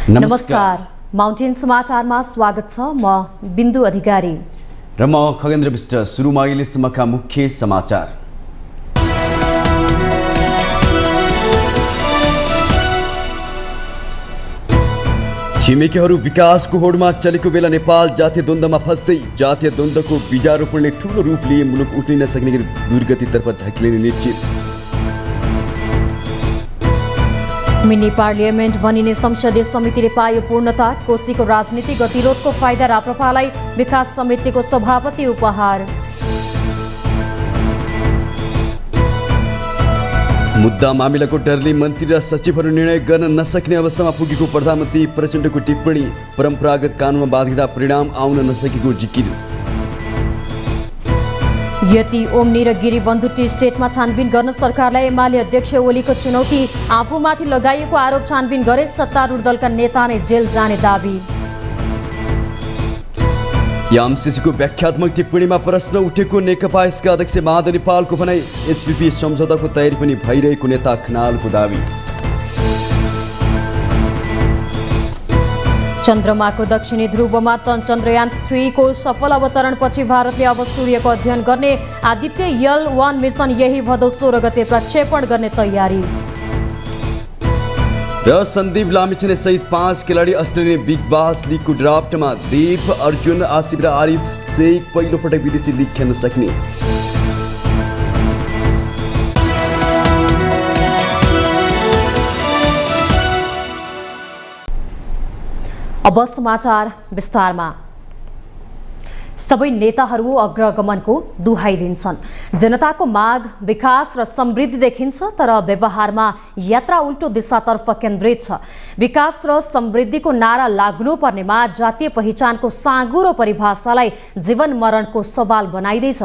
नमस्कार, माउन्टेन समाचारमा स्वागत छ। म बिन्दु अधिकारी र म खगेन्द्र विष्ट। सुरुमा अहिलेसम्मका मुख्य समाचार। छिमेकीहरू विकासको होडमा चलेको बेला नेपाल जातीय द्वन्द्वमा फस्दै जातीय द्वन्द्वको बीजारोपणले ठूलो रूप लिए मुलुक उठ्न नसक्ने गरी दुर्गतितर्फ धकेलिने निश्चित। मिनी पार्लियामेन्ट बनिने संसदीय समितिले पायो पूर्णता। कोशीको राजनीतिक गतिरोधको फाइदा राप्रपालाई विकास समितिको सभापति उपहार। मुद्दा मामिलाको डरले मन्त्री र सचिवहरू निर्णय गर्न नसक्ने अवस्थामा पुगेको प्रधानमन्त्री प्रचण्डको टिप्पणी। परम्परागत कानुनमा बाधिता परिणाम आउन नसकेको जिकिर। यति ओम्नी र गिरिबन्धु टी स्टेटमा छानबिन गर्न सरकारलाई एमाले अध्यक्ष ओलीको चुनौती। आफूमाथि लगाइएको आरोप छानबिन गरे सत्तारूढ दलका नेता नै जेल जाने दाबी। एमसीसीको व्याख्यात्मक टिप्पणीमा प्रश्न उठेको नेकपा यसका अध्यक्ष महादेव नेपालको भनाई। एसपीपी सम्झौताको तयारी पनि भइरहेको नेता खनालको दाबी। चन्द्रमाको दक्षिणी ध्रुवमा चन्द्रयान 3 को सफल अवतरणपछि भारतले अब सूर्यको अध्ययन गर्ने आदित्य L1 मिसन यही भदौ 16 गते प्रक्षेपण गर्ने तयारी। र सन्दीप लामिछाने सहित 5 खेलाडी अस्ट्रेलियन बिग बास लिगको ड्राफ्टमा। देव, अर्जुन, आसिफ र आरिफ शेख पहिलो पटक विदेशी लिग खेल्न सक्ने। अब समाचार विस्तारमा। सबै नेताहरू अग्रगमनको दुहाई दिन्छन्। जनताको माग विकास र समृद्धि देखिन्छ, तर व्यवहारमा यात्रा उल्टो दिशातर्फ केन्द्रित छ। विकास र समृद्धिको नारा लाग्नुपर्नेमा जातीय पहिचानको साँगुरो परिभाषालाई जीवन मरणको सवाल बनाइदैछ।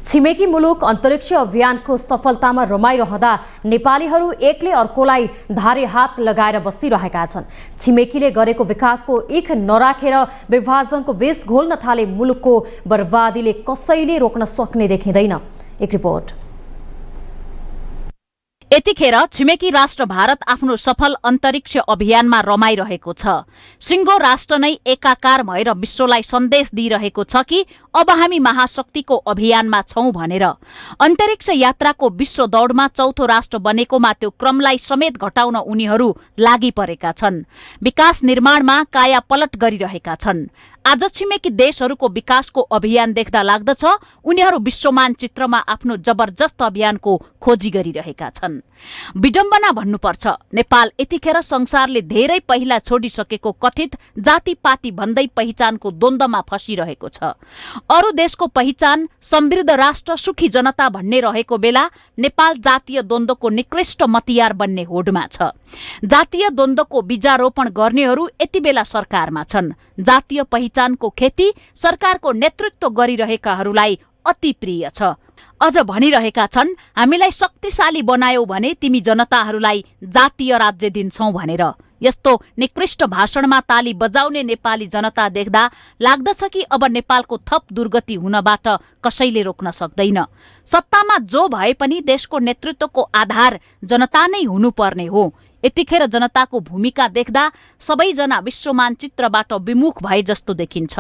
छिमेकी मुलुक अन्तरिक्ष अभियानको सफलतामा रमाइरहँदा नेपालीहरू एकले अर्कोलाई धारे हात लगाएर बसिरहेका छन्। छिमेकीले गरेको विकासको इख नराखेर विभाजनको विष घोल्न थाले मुलुकको बर्बादीले कसैले रोक्न सक्ने देखिँदैन। एक रिपोर्ट। यतिखेर छिमेकी राष्ट्र भारत आफ्नो सफल अन्तरिक्ष अभियानमा रमाइरहेको छ। सिङ्गो राष्ट्र नै एकाकार भएर विश्वलाई सन्देश दिइरहेको छ कि अब हामी महाशक्तिको अभियानमा छौं भनेर। अन्तरिक्ष यात्राको विश्व दौडमा चौथो राष्ट्र बनेकोमा त्यो क्रमलाई समेत घटाउन उनीहरू लागि परेका छन्। विकास निर्माणमा काया पलट गरिरहेका छन्। आज छिमेकी देशहरूको विकासको अभियान देख्दा लाग्दछ उनीहरू विश्व मानचित्रमा आफ्नो जबरजस्त अभियानको खोजी गरिरहेका छन्। विडम्बना भन्नुपर्छ, नेपाल यतिखेर संसारले धेरै पहिला छोडिसकेको कथित जातिपाती भन्दै पहिचानको द्वन्द्वमा फसिरहेको छ। अरू देशको पहिचान समृद्ध राष्ट्र, सुखी जनता भन्ने रहेको बेला नेपाल जातीय द्वन्द्वको निकृष्ट मतियार बन्ने होडमा छ। जातीय द्वन्द्वको बीजारोपण गर्नेहरू यति बेला सरकारमा छन्। जातीय पहिचानको खेती सरकारको नेतृत्व गरिरहेकाहरूलाई अति प्रिय छ। अझ भनिरहेका छन् हामीलाई शक्तिशाली बनायौ भने तिमी जनताहरूलाई जातीय राज्य दिन्छौ भनेर। यस्तो निकृष्ट भाषणमा ताली बजाउने नेपाली जनता देख्दा लाग्दछ कि अब नेपालको थप दुर्गति हुनबाट कसैले रोक्न सक्दैन। सत्तामा जो भए पनि देशको नेतृत्वको आधार जनता नै हुनुपर्ने हो। यतिखेर जनताको भूमिका देख्दा सबैजना विश्व मानचित्रबाट विमुख भए जस्तो देखिन्छ।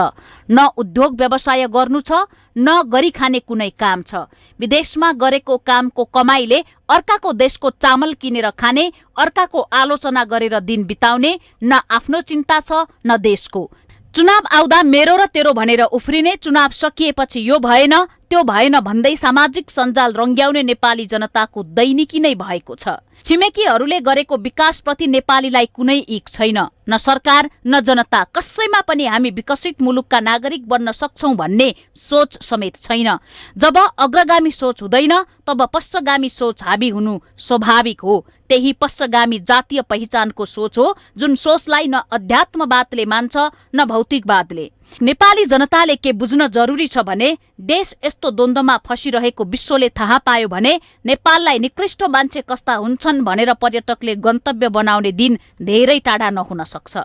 न उद्योग व्यवसाय गर्नु छ, न गरी खाने कुनै काम छ। विदेशमा गरेको कामको कमाईले अर्काको देशको चामल किनेर खाने, अर्काको आलोचना गरेर दिन बिताउने, न आफ्नो चिन्ता छ न देशको। चुनाव आउँदा मेरो र तेरो भनेर उफ्रिने, चुनाव सकिएपछि यो भएन त्यो भएन भन्दै सामाजिक सञ्जाल रङ्ग्याउने नेपाली जनताको दैनिकी नै भएको छ। छिमेकीहरूले गरेको विकासप्रति नेपालीलाई कुनै इक छैन। न सरकार न जनता कसैमा पनि हामी विकसित मुलुकका नागरिक बन्न सक्छौं भन्ने सोच समेत छैन। जब अग्रगामी सोच हुँदैन तब पश्चगामी सोच हाबी हुनु स्वाभाविक हो। त्यही पश्चगामी जातीय पहिचानको सोच हो जुन सोचलाई न अध्यात्मवादले मान्छ न भौतिकवादले। नेपाली जनताले के बुझ्न जरुरी छ भने देश यस्तो द्वन्द्वमा फसिरहेको विश्वले थाहा पायो भने नेपाललाई निकृष्ट मान्छे कस्ता हुन्छन् भनेर पर्यटकले गन्तव्य बनाउने दिन धेरै टाढा नहुन सक्छ।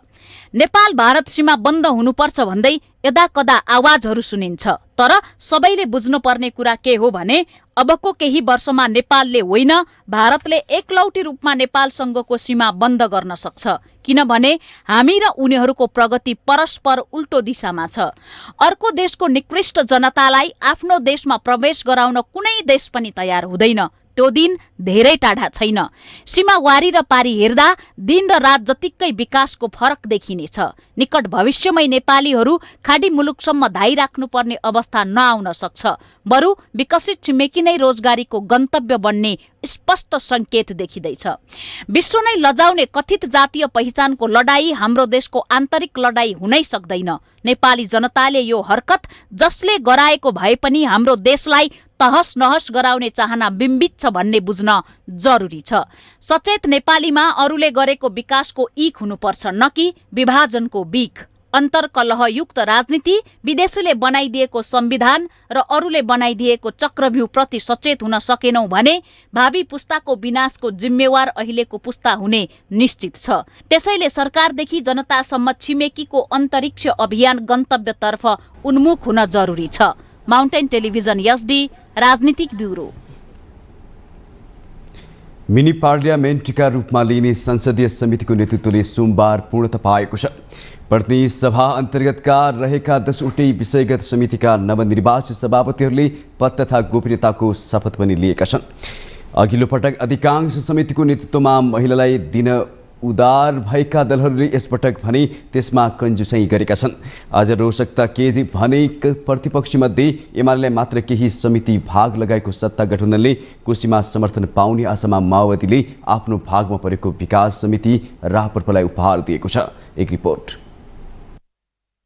नेपाल भारत सीमा बन्द हुनुपर्छ भन्दै यदाकदा आवाजहरू सुनिन्छ। तर सबैले बुझ्नुपर्ने कुरा के हो भने अबको केही वर्षमा नेपालले होइन, भारतले एकलौटी रूपमा नेपालसँगको सीमा बन्द गर्न सक्छ, किनभने हामी र उनीहरूको प्रगति परस्पर उल्टो दिशामा छ। अर्को देशको निकृष्ट जनतालाई आफ्नो देशमा प्रवेश गराउन कुनै देश पनि तयार हुँदैन। त्यो दिन धेरै टाढा छैन। सीमा वारी र पारी हेर्दा दिन र रात जतिकै विकासको फरक देखिनेछ। निकट भविष्यमै नेपालीहरू खाडी मुलुकसम्म धाइ राख्नुपर्ने अवस्था नआउन सक्छ। बरु विकसित छिमेकी नै रोजगारीको गन्तव्य बन्ने स्पष्ट संकेत देखिँदैछ। विश्व नै लजाउने कथित जातीय पहिचानको लडाई हाम्रो देशको आन्तरिक लडाई हुनै सक्दैन। नेपाली जनताले यो हरकत जसले गराएको भए पनि हाम्रो देशलाई तहस नहस गराउने चाहना बिम्बित छ भन्ने बुझ्न जरुरी छ। सचेत नेपालीमा अरूले गरेको विकासको ईख हुनुपर्छ, न कि विभाजनको बीख। अन्तर्कलहयुक्त राजनीति, विदेशीले बनाइदिएको संविधान र अरूले बनाइदिएको चक्रव्यूह प्रति सचेत हुन सकेनौं भने भावी पुस्ताको विनाशको जिम्मेवार अहिलेको पुस्ता हुने निश्चित छ। त्यसैले सरकारदेखि जनतासम्म छिमेकीको अन्तरिक्ष अभियान गन्तव्यतर्फ उन्मुख हुन जरुरी छ। माउन्टेन टेलिभिजन एसडी राजनीतिक ब्युरो। मिनी पार्लियामेन्टका रूपमा लिने संसदीय समितिको नेतृत्वले सोमबार पूर्णता पाएको छ। प्रतिनिधि सभा अन्तर्गतका रहेका 10वटै विषयगत समितिका नवनिर्वाचित सभापतिहरूले पद तथा गोपनीयताको शपथ पनि लिएका छन्। अघिल्लो पटक अधिकांश समितिको नेतृत्वमा महिलालाई दिन उदार भएका दलहरूले यसपटक भने त्यसमा कन्जुसाइ गरेका छन्। आज रोचकता के भने प्रतिपक्षीमध्ये एमालेलाई मात्र केही समिति भाग लगाएको सत्ता गठबन्धनले कोशीमा समर्थन पाउने आशामा माओवादीले आफ्नो भागमा परेको विकास समिति राप्रपालाई उपहार दिएको छ। एक रिपोर्ट।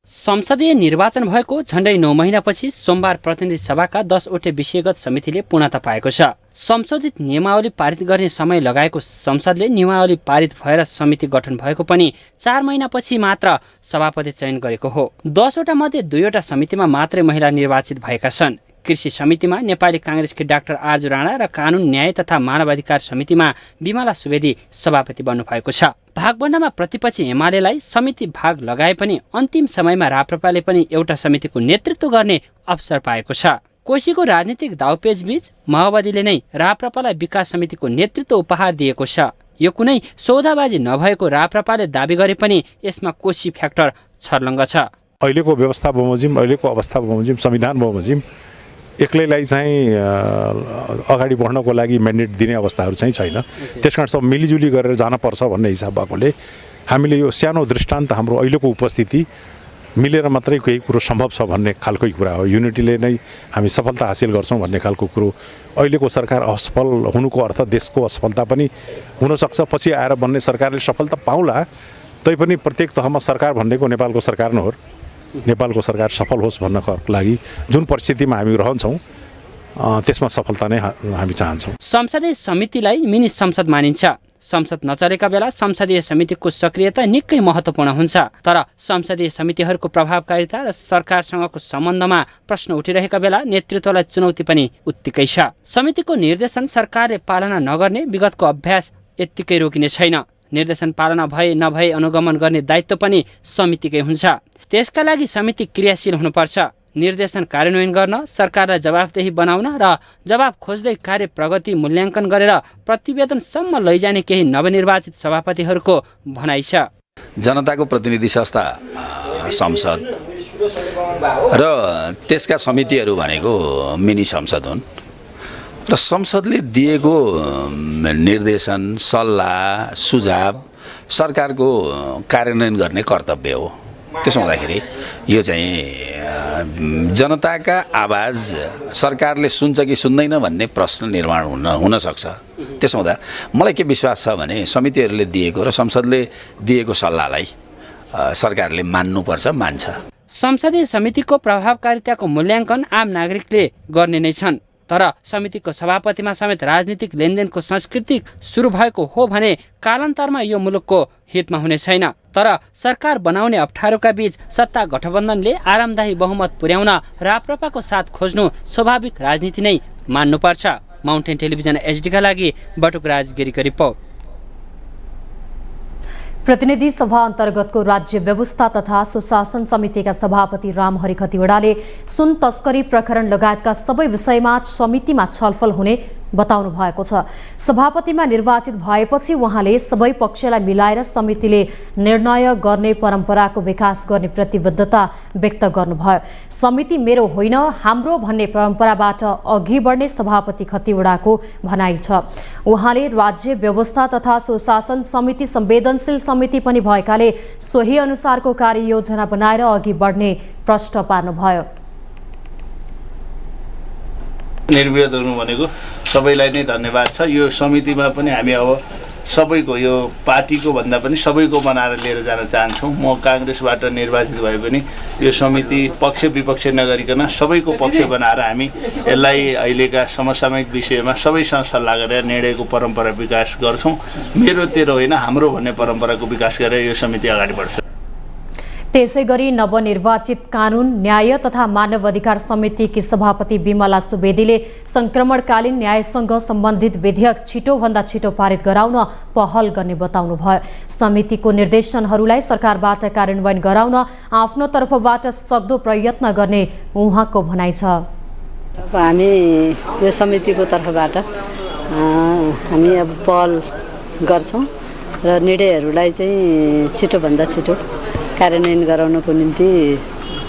संसदीय निर्वाचन भएको झण्डै 9 महिनापछि सोमबार प्रतिनिधि सभाका 10वटै विषयगत समितिले पूर्णता पाएको छ। संशोधित नियमावली पारित गर्ने समय लगाएको संसदले नियमावली पारित भएर समिति गठन भएको पनि 4 महिनापछि मात्र सभापति चयन गरेको हो। 10वटा मध्ये 2वटा समितिमा मात्रै महिला निर्वाचित भएका छन्। कृषि समितिमा नेपाली कांग्रेसकी डाक्टर आरजु राणा र कानून न्याय तथा मानवाधिकार समितिमा विमला सुवेदी सभापति बन्नु भएको छ। भागबण्डामा प्रतिपक्षी एमालेलाई समिति भाग लगाए पनि अन्तिम समयमा राप्रपाले पनि एउटा समितिको नेतृत्व गर्ने अवसर पाएको छ। कोशीको राजनीतिक दाउपेच बीच माओवादीले नै राप्रपालाई विकास समितिको नेतृत्व उपहार दिएको छ। यो कुनै सौदाबाजी नभएको राप्रपाले दाबी गरे पनि यसमा कोशी फ्याक्टर छर्लङ्ग छ। अहिलेको व्यवस्था बमोजिम, अहिलेको अवस्था बमोजिम, संविधान बमोजिम एक्लैलाई चाहिँ अगाडि बढ्नको लागि म्यान्डेट दिने अवस्थाहरू चाहिँ छैन। त्यसकारण सब मिलिजुली गरेर जानुपर्छ भन्ने हिसाब भएकोले हामीले यो सानो दृष्टान्त हाम्रो अहिलेको उपस्थिति मिलेर मात्रै केही कुरो सम्भव छ भन्ने खालकै कुरा हो। युनिटीले नै हामी सफलता हासिल गर्छौँ भन्ने खालको कुरो। अहिलेको सरकार असफल हुनुको अर्थ देशको असफलता पनि हुनसक्छ। पछि आएर बन्ने सरकारले सफलता पाउला, तैपनि प्रत्येक तहमा सरकार भन्नेको नेपालको सरकार नै हो। नेपालको सरकार सफल होस् भन्नको लागि जुन परिस्थितिमा हामी रहन्छौँ त्यसमा सफलता नै हामी चाहन्छौँ। संसदीय समितिलाई मिनी संसद मानिन्छ। संसद नचलेका बेला संसदीय समितिको सक्रियता निकै महत्त्वपूर्ण हुन्छ। तर संसदीय समितिहरूको प्रभावकारिता र सरकारसँगको सम्बन्धमा प्रश्न उठिरहेका बेला नेतृत्वलाई चुनौती पनि उत्तिकै छ। समितिको निर्देशन सरकारले पालना नगर्ने विगतको अभ्यास यत्तिकै रोकिने छैन। निर्देशन पालना भए नभए अनुगमन गर्ने दायित्व पनि समितिकै हुन्छ। त्यसका लागि समिति क्रियाशील हुनुपर्छ। निर्देशन कार्यान्वयन गर्न, सरकारलाई जवाफदेही बनाउन र जवाब खोज्दै कार्य प्रगति मूल्याङ्कन गरेर प्रतिवेदनसम्म लैजाने केही नवनिर्वाचित सभापतिहरूको भनाइ छ। जनताको प्रतिनिधि संस्था संसद र त्यसका समितिहरू भनेको मिनी संसद हुन् र संसदले दिएको निर्देशन, सल्लाह, सुझाव सरकारको कार्यान्वयन गर्ने कर्तव्य हो। त्यसो हुँदाखेरि यो चाहिँ जनताका आवाज सरकारले सुन्छ कि सुन्दैन भन्ने प्रश्न निर्माण हुन सक्छ। त्यसो हुँदा मलाई के विश्वास छ भने समितिहरूले दिएको र संसदले दिएको सल्लाहलाई सरकारले मान्नुपर्छ, मान्छ। संसदीय समितिको प्रभावकारिताको मूल्याङ्कन आम नागरिकले गर्ने नै छन्। तर समितिको सभापतिमा समेत राजनीतिक लेनदेनको संस्कृति सुरु भएको हो भने कालान्तरमा यो मुलुकको हितमा हुने छैन। तर सरकार बनाउने अप्ठ्यारोका बीच सत्ता गठबन्धनले आरामदायी बहुमत पुर्याउन राप्रपाको साथ खोज्नु स्वाभाविक राजनीति नै मान्नुपर्छ। माउन्टेन टेलिभिजन एचडीका लागि बटुक राजगिरीको रिपोर्ट। प्रतिनिधि सभा अन्तर्गतको राज्य व्यवस्था तथा सुशासन समितिका सभापति रामहरि खतिवड़ाले सुन तस्करी प्रकरण लगायतका सबै विषयमा समितिमा छलफल हुने बताउनु भएको छ। सभापतिमा निर्वाचित भएपछि उहाँले सबै पक्षलाई मिलाएर समितिले निर्णय गर्ने परम्पराको विकास गर्ने प्रतिबद्धता व्यक्त गर्नुभयो। समिति मेरो होइन हाम्रो भन्ने परम्पराबाट अघि बढ्ने सभापति खतिवड़ाको भनाइ छ। उहाँले राज्य व्यवस्था तथा सुशासन समिति संवेदनशील समिति पनि भएकाले सोही अनुसारको कार्ययोजना बनाएर अघि बढ्ने प्रश्न पार्नुभयो। निर्विरोध हुनु भनेको सबैलाई नै धन्यवाद छ। यो समितिमा पनि हामी अब सबैको यो पार्टीको भन्दा पनि सबैको बनाएर लिएर जान चाहन्छौँ। म काङ्ग्रेसबाट निर्वाचित भए पनि यो समिति पक्ष विपक्ष नगरिकन सबैको पक्ष बनाएर हामी यसलाई अहिलेका समसामयिक विषयमा सबैसँग सल्लाह गरेर निर्णयको परम्परा विकास गर्छौँ। मेरो तेरो होइन हाम्रो भन्ने परम्पराको विकास गरेर यो समिति अगाडि बढ्छ। त्यसैगरी नवनिर्वाचित कानून न्याय तथा मानव अधिकार समितिकी सभापति विमला सुवेदीले संक्रमणकालीन न्यायसँग सम्बन्धित विधेयक छिटोभन्दा छिटो पारित गराउन पहल गर्ने बताउनुभयो। समितिको निर्देशनहरूलाई सरकारबाट कार्यान्वयन गराउन आफ्नो तर्फबाट सक्दो प्रयत्न गर्ने उहाँको भनाइ छ। हामी यो समितिको तर्फबाट हामी अब पहल गर्छौँ र निर्णयहरूलाई चाहिँ छिटोभन्दा छिटो कार्यान्वयन गराउनको निम्ति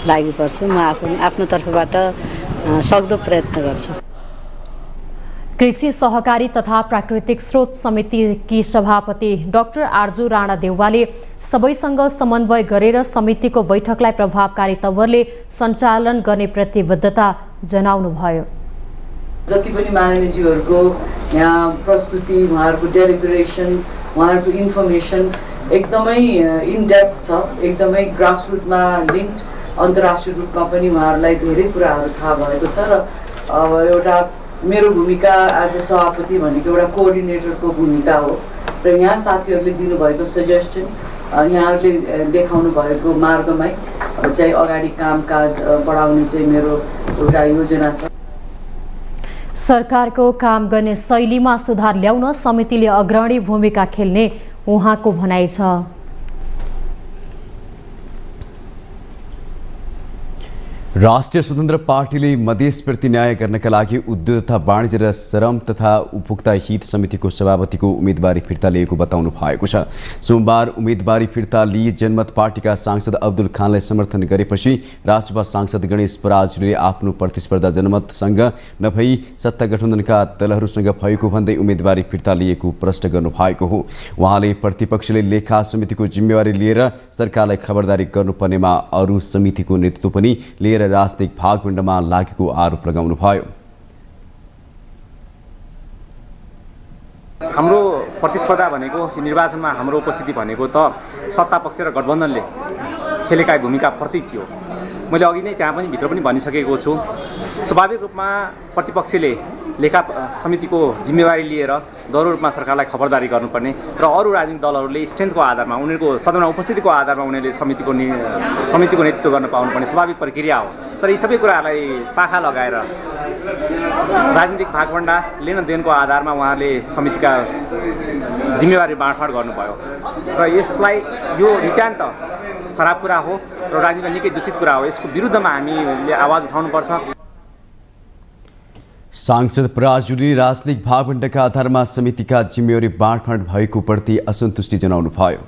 लागि पर्छ। म आफ्नो तर्फबाट सक्दो प्रयत्न गर्छु। कृषि सहकारी तथा प्राकृतिक स्रोत समितिकी सभापति डाक्टर आर्जु राणा देउवाले सबैसँग समन्वय गरेर समितिको बैठकलाई प्रभावकारी तवरले सञ्चालन गर्ने प्रतिबद्धता जनाउनुभयो। जति पनि माननीयज्यूहरूको यहाँ प्रस्तुति, उहाँहरूको डेलिबरेसन, उहाँहरूको इन्फर्मेसन एकदमै इनडेप्थ छ, एकदमै ग्रासरुटमा लिङ्क, अन्तर्राष्ट्रिय रूपमा पनि उहाँहरूलाई धेरै कुराहरू थाहा भएको छ। र अब एउटा मेरो भूमिका एज अ सभापति भनेको एउटा कोअर्डिनेटरको भूमिका हो र यहाँ साथीहरूले दिनुभएको सजेसन, यहाँहरूले देखाउनु भएको मार्गमै चाहिँ अगाडि कामकाज बढाउने चाहिँ मेरो एउटा योजना छ। सरकारको काम गर्ने शैलीमा सुधार ल्याउन समितिले अग्रणी भूमिका खेल्ने उहाँको भनाइ छ। राष्ट्रिय स्वतन्त्र पार्टीले मधेसप्रति न्याय गर्नका लागि उद्योग तथा वाणिज्य र श्रम तथा उपभोक्ता हित समितिको सभापतिको उम्मेदवारी फिर्ता लिएको बताउनु भएको छ। सोमबार उम्मेदवारी फिर्ता लिए जनमत पार्टीका सांसद अब्दुल खानलाई समर्थन गरेपछि राष्ट्रसभा सांसद गणेश पराजुलीले आफ्नो प्रतिस्पर्धा जनमतसँग नभई सत्ता गठबन्धनका दलहरूसँग भएको भन्दै उम्मेदवारी फिर्ता लिएको प्रश्न गर्नुभएको हो। उहाँले प्रतिपक्षले लेखा समितिको जिम्मेवारी लिएर सरकारलाई खबरदारी गर्नुपर्नेमा अरू समितिको नेतृत्व पनि लिएर राजनीतिक भागवण्डमा लागेको आरोप लगाउनुभयो। हाम्रो प्रतिस्पर्धा भनेको निर्वाचनमा हाम्रो उपस्थिति भनेको त सत्ता पक्ष र गठबन्धनले खेलेका भूमिका प्रति थियो। मैले अघि नै त्यहाँ पनि भित्र पनि भनिसकेको छु। स्वाभाविक रूपमा प्रतिपक्षले लेखा समितिको जिम्मेवारी लिएर दह्रो रूपमा सरकारलाई खबरदारी गर्नुपर्ने र अरू राजनीतिक दलहरूले स्ट्रेन्थको आधारमा उनीहरूको सदनमा उपस्थितिको आधारमा उनीहरूले समितिको नेतृत्व गर्न पाउनुपर्ने स्वाभाविक प्रक्रिया हो। तर यी सबै कुराहरूलाई पाखा लगाएर राजनीतिक भागवण्डा लेन देनको आधारमा उहाँले समितिका जिम्मेवारी बाँडफाँड गर्नुभयो र यसलाई यो नितान्त खराब कुरा हो र राजनीतिमा निकै दूषित कुरा हो। यसको विरुद्धमा हामीले आवाज उठाउनुपर्छ। सांसद पराजुली राजनीतिक भागवण्डका आधारमा समितिका जिम्मेवारी बाँडफाँड भएको प्रति असन्तुष्टि जनाउनु भयो।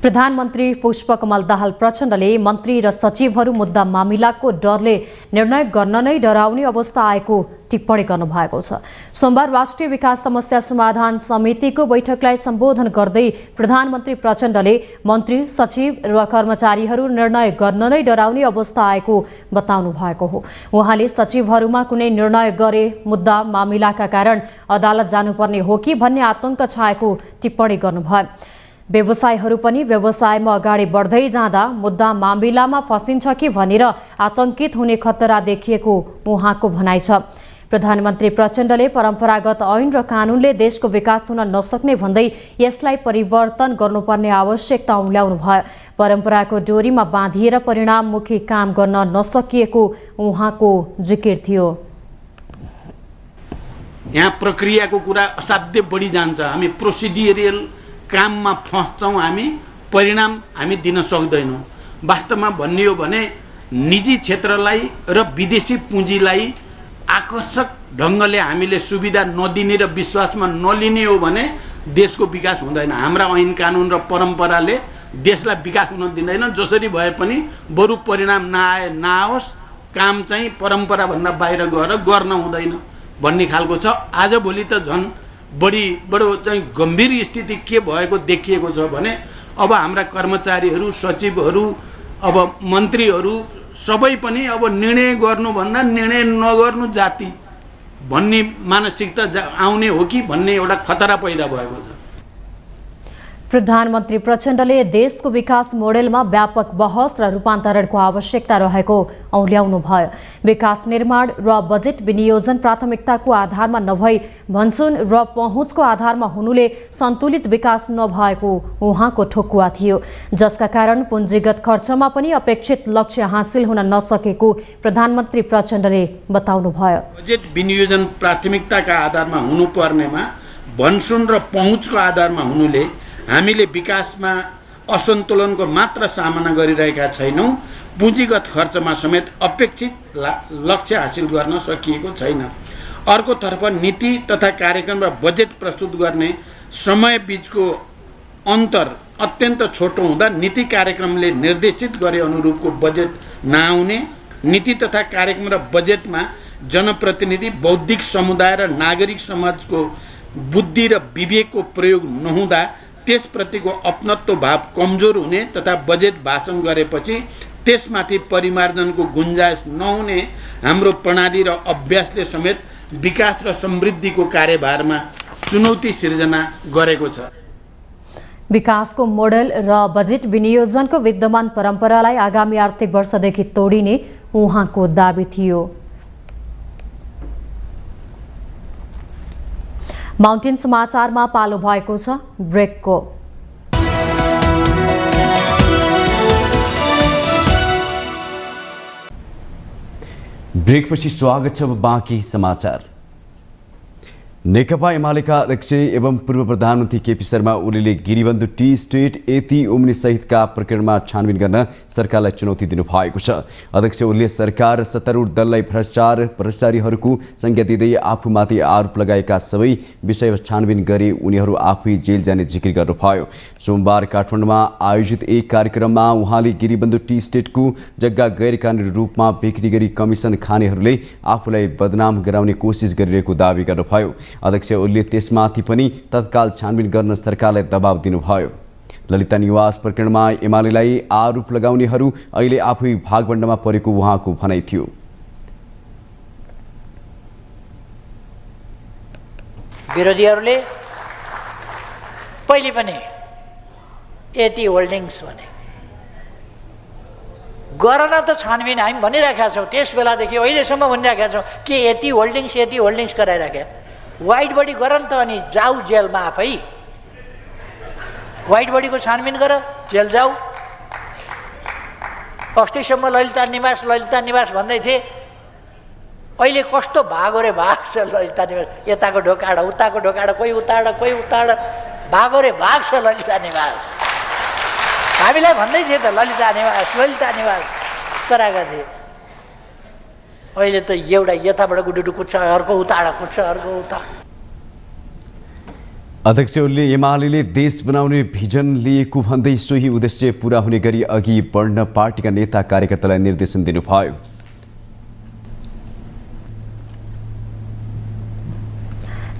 प्रधानमन्त्री पुष्पकमल दाहाल प्रचण्डले मन्त्री र सचिवहरू मुद्दा मामिलाको डरले निर्णय गर्न नै डराउने अवस्था आएको टिप्पणी गर्नुभएको छ। सोमबार राष्ट्रिय विकास समस्या समाधान समितिको बैठकलाई सम्बोधन गर्दै प्रधानमन्त्री प्रचण्डले मन्त्री, सचिव र कर्मचारीहरू निर्णय गर्न नै डराउने अवस्था आएको बताउनु भएको हो। उहाँले सचिवहरूमा कुनै निर्णय गरे मुद्दा मामिलाका कारण अदालत जानुपर्ने हो कि भन्ने आतंक छाएको टिप्पणी गर्नुभयो। व्यवसायहरू पनि व्यवसायमा अगाडि बढ्दै जाँदा मुद्दा मामिलामा फसिन्छ कि भनेर आतंकित हुने खतरा देखिएको उहाँको भनाइ छ। प्रधानमन्त्री प्रचण्डले परम्परागत ऐन र कानूनले देशको विकास हुन नसक्ने भन्दै यसलाई परिवर्तन गर्नुपर्ने आवश्यकता उम्ल्याउनु भयो। परम्पराको डोरीमा बाँधिएर परिणाममुखी काम गर्न नसकिएको उहाँको जिकिर थियो। यहाँ प्रक्रियाको कुरा असाध्य बढी जान्छ। हामी प्रोसिडियरल काममा फस्छौँ, हामी परिणाम हामी दिन सक्दैनौँ। वास्तवमा भन्ने हो भने निजी क्षेत्रलाई र विदेशी पुँजीलाई आकर्षक ढङ्गले हामीले सुविधा नदिने र विश्वासमा नलिने हो भने देशको विकास हुँदैन। हाम्रा ऐन कानुन र परम्पराले देशलाई विकास हुन दिँदैन। जसरी भए पनि बरु परिणाम नआओस्, काम चाहिँ परम्पराभन्दा बाहिर गएर गर्न हुँदैन भन्ने खालको छ। आजभोलि त झन् बडो चाहिँ गम्भीर स्थिति के भएको देखिएको छ भने अब हाम्रा कर्मचारीहरू, सचिवहरू, अब मन्त्रीहरू सबै पनि अब निर्णय गर्नुभन्दा निर्णय नगर्नु जाति भन्ने मानसिकता आउने हो कि भन्ने एउटा खतरा पैदा भएको छ। प्रधानमन्त्री प्रचण्डले देशको विकास मोडेलमा व्यापक बहस र रूपान्तरणको आवश्यकता रहेको औल्याउनुभयो। विकास निर्माण र बजेट विनियोजन प्राथमिकताको आधारमा नभई भन्छन् र पहुँचको आधारमा हुनुले सन्तुलित विकास नभएको उहाँको ठोकुवा थियो, जसका कारण पुँजीगत खर्चमा पनि अपेक्षित लक्ष्य हासिल हुन नसकेको प्रधानमन्त्री प्रचण्डले बताउनुभयो। बजेट विनियोजन प्राथमिकताका आधारमा हुनुपर्नेमा भन्छन् र पहुँचको आधारमा हुनुले हामीले विकासमा असन्तुलनको मात्र सामना गरिरहेका छैनौँ, पुँजीगत खर्चमा समेत अपेक्षित लक्ष्य हासिल गर्न सकिएको छैन। अर्कोतर्फ नीति तथा कार्यक्रम र बजेट प्रस्तुत गर्ने समय बीचको अन्तर अत्यन्त छोटो हुँदा नीति कार्यक्रमले निर्देशित गरे अनुरूपको बजेट नआउने, नीति तथा कार्यक्रम र बजेटमा जनप्रतिनिधि, बौद्धिक समुदाय र नागरिक समाजको बुद्धि र विवेकको प्रयोग नहुँदा त्यसप्रतिको अपनत्व भाव कमजोर हुने तथा बजेट भाषण गरेपछि त्यसमाथि परिमार्जनको गुन्जाइस नहुने हाम्रो प्रणाली र अभ्यासले समेत विकास र समृद्धिको कार्यभारमा चुनौती सिर्जना गरेको छ। विकासको मोडेल र बजेट विनियोजनको विद्यमान परम्परालाई आगामी आर्थिक वर्षदेखि तोडिने उहाँको दाबी थियो। माउन्टेन समाचारमा पालो भएको छ ब्रेकको। ब्रेकपछि स्वागत छ। बाँकी समाचार। नेकपा एमालेका अध्यक्ष एवं पूर्व प्रधानमन्त्री केपी शर्मा ओलीले गिरिबन्धु टी स्टेट एती उम्नी सहितका प्रकरणमा छानबिन गर्न सरकारलाई चुनौती दिनुभएको छ। अध्यक्ष ओलीले सरकार र सत्तारूढ दललाई भ्रष्टाचारीहरूको संज्ञा दिँदै आफूमाथि आरोप लगाएका सबै विषय छानबिन गरे उनीहरू आफै जेल जाने जिकिर गर्नुभयो। सोमबार काठमाडौँमा आयोजित एक कार्यक्रममा उहाँले गिरिबन्धु टी स्टेटको जग्गा गैर कानुनी रूपमा बिक्री गरी कमिसन खानेहरूले आफूलाई बदनाम गराउने कोसिस गरिरहेको दावी गर्नुभयो। अध्यक्ष ओलीले त्यसमाथि पनि तत्काल छानबिन गर्न सरकारलाई दबाब दिनुभयो। ललिता निवास प्रकरणमा एमालेलाई आरोप लगाउनेहरू अहिले आफै भागभण्डमा परेको उहाँको भनाइ थियो। विरोधीहरूले पहिले पनि एती होल्डिङ्स भने गर न त छानबिन हामी भनिराखेका छौँ। त्यस बेलादेखि अहिलेसम्म भनिराखेका छौँ के एती होल्डिङ्स गराइराख्या। वाइट बडी गर नि त, अनि जाऊ जेलमा आफै। वाइट बडीको छानबिन गर, जेल जाऊ। अस्तिसम्म ललिता निवास भन्दै थिए, अहिले कस्तो भागो रे भाग छ ललिता निवास। यताको ढोकाडा उताको ढोकाडा, कोही उताड भागो रे भाग छ ललिता निवास। हामीलाई भन्दै थिए त ललिता निवास कराएका थिए। अहिले त एउटा यताबाट गुडुडु कुद्छ, अर्को उताड कुद्छ, अर्को उता। अध्यक्ष ओलीले एमाले देश बनाउने भिजन लिएको भन्दै सोही उद्देश्य पूरा हुने गरी अघि बढ्न पार्टीका नेता कार्यकर्तालाई निर्देशन दिनुभयो।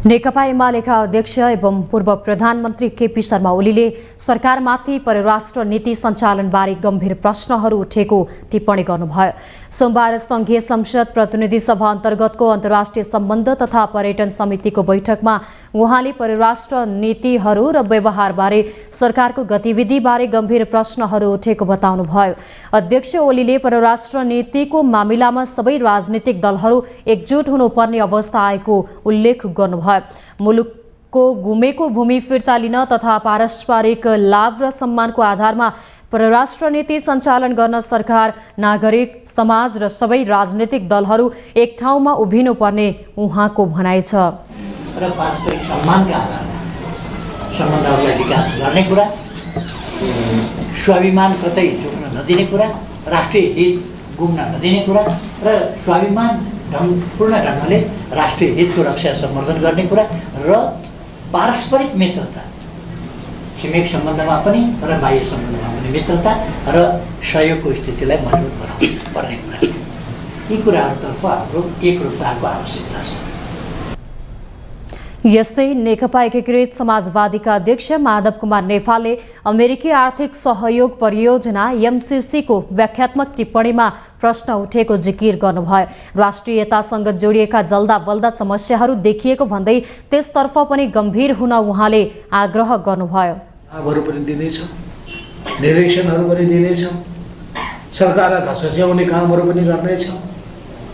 नेकपा एमालेका अध्यक्ष एवं पूर्व प्रधानमन्त्री केपी शर्मा ओलीले सरकारमाथि परराष्ट्र नीति सञ्चालनबारे गम्भीर प्रश्नहरू उठेको टिप्पणी गर्नुभयो। सोमबार संघीय संसद प्रतिनिधि सभा अन्तर्गतको अन्तर्राष्ट्रिय सम्बन्ध तथा पर्यटन समितिको बैठकमा उहाँले परराष्ट्र नीतिहरू र व्यवहारबारे सरकारको गतिविधिबारे गम्भीर प्रश्नहरू उठेको बताउनुभयो। अध्यक्ष ओलीले परराष्ट्र नीतिको मामिलामा सबै राजनीतिक दलहरू एकजुट हुनुपर्ने अवस्था आएको उल्लेख गर्नुभयो। मुलुकको गुमेको भूमि फिर्ता लिन तथा पारस्परिक लाभ र सम्मानको आधारमा परराष्ट्र नीति सञ्चालन गर्न सरकार, नागरिक समाज र सबै राजनीतिक दलहरू एक ठाउँमा उभिनुपर्ने उहाँको भनाइ छ। र पारस्परिक सम्मानका आधारमा सम्बन्धहरूलाई विकास गर्ने कुरा, स्वाभिमान कतै चुक्न नदिने कुरा, राष्ट्रिय हित गुम्न नदिने कुरा र स्वाभिमान पूर्ण ढङ्गले राष्ट्रिय हितको रक्षा सम्वर्धन गर्ने कुरा र पारस्परिक मित्रता, छिमेक सम्बन्धमा पनि र बाह्य सम्बन्धमा पनि मित्रता र सहयोगको स्थितिलाई मजबुत बनाउनु पर्ने कुरा, यी कुराहरूतर्फ हाम्रो एकरूपताको आवश्यकता छ। यस्तै नेकपा एकीकृत समाजवादीका अध्यक्ष माधव कुमार नेपालले अमेरिकी आर्थिक सहयोग परियोजना एमसीसीको व्याख्यात्मक टिप्पणीमा प्रश्न उठेको जिकिर गर्नुभयो। राष्ट्रियतासँग जोडिएका जल्दा बल्दा समस्याहरू देखिएको भन्दै त्यसतर्फ पनि गम्भीर हुन उहाँले आग्रह गर्नुभयो। लाभहरू पनि दिनेछौँ, निर्देशनहरू पनि दिनेछौँ, सरकारलाई घचघच्याउने कामहरू पनि गर्नेछौँ।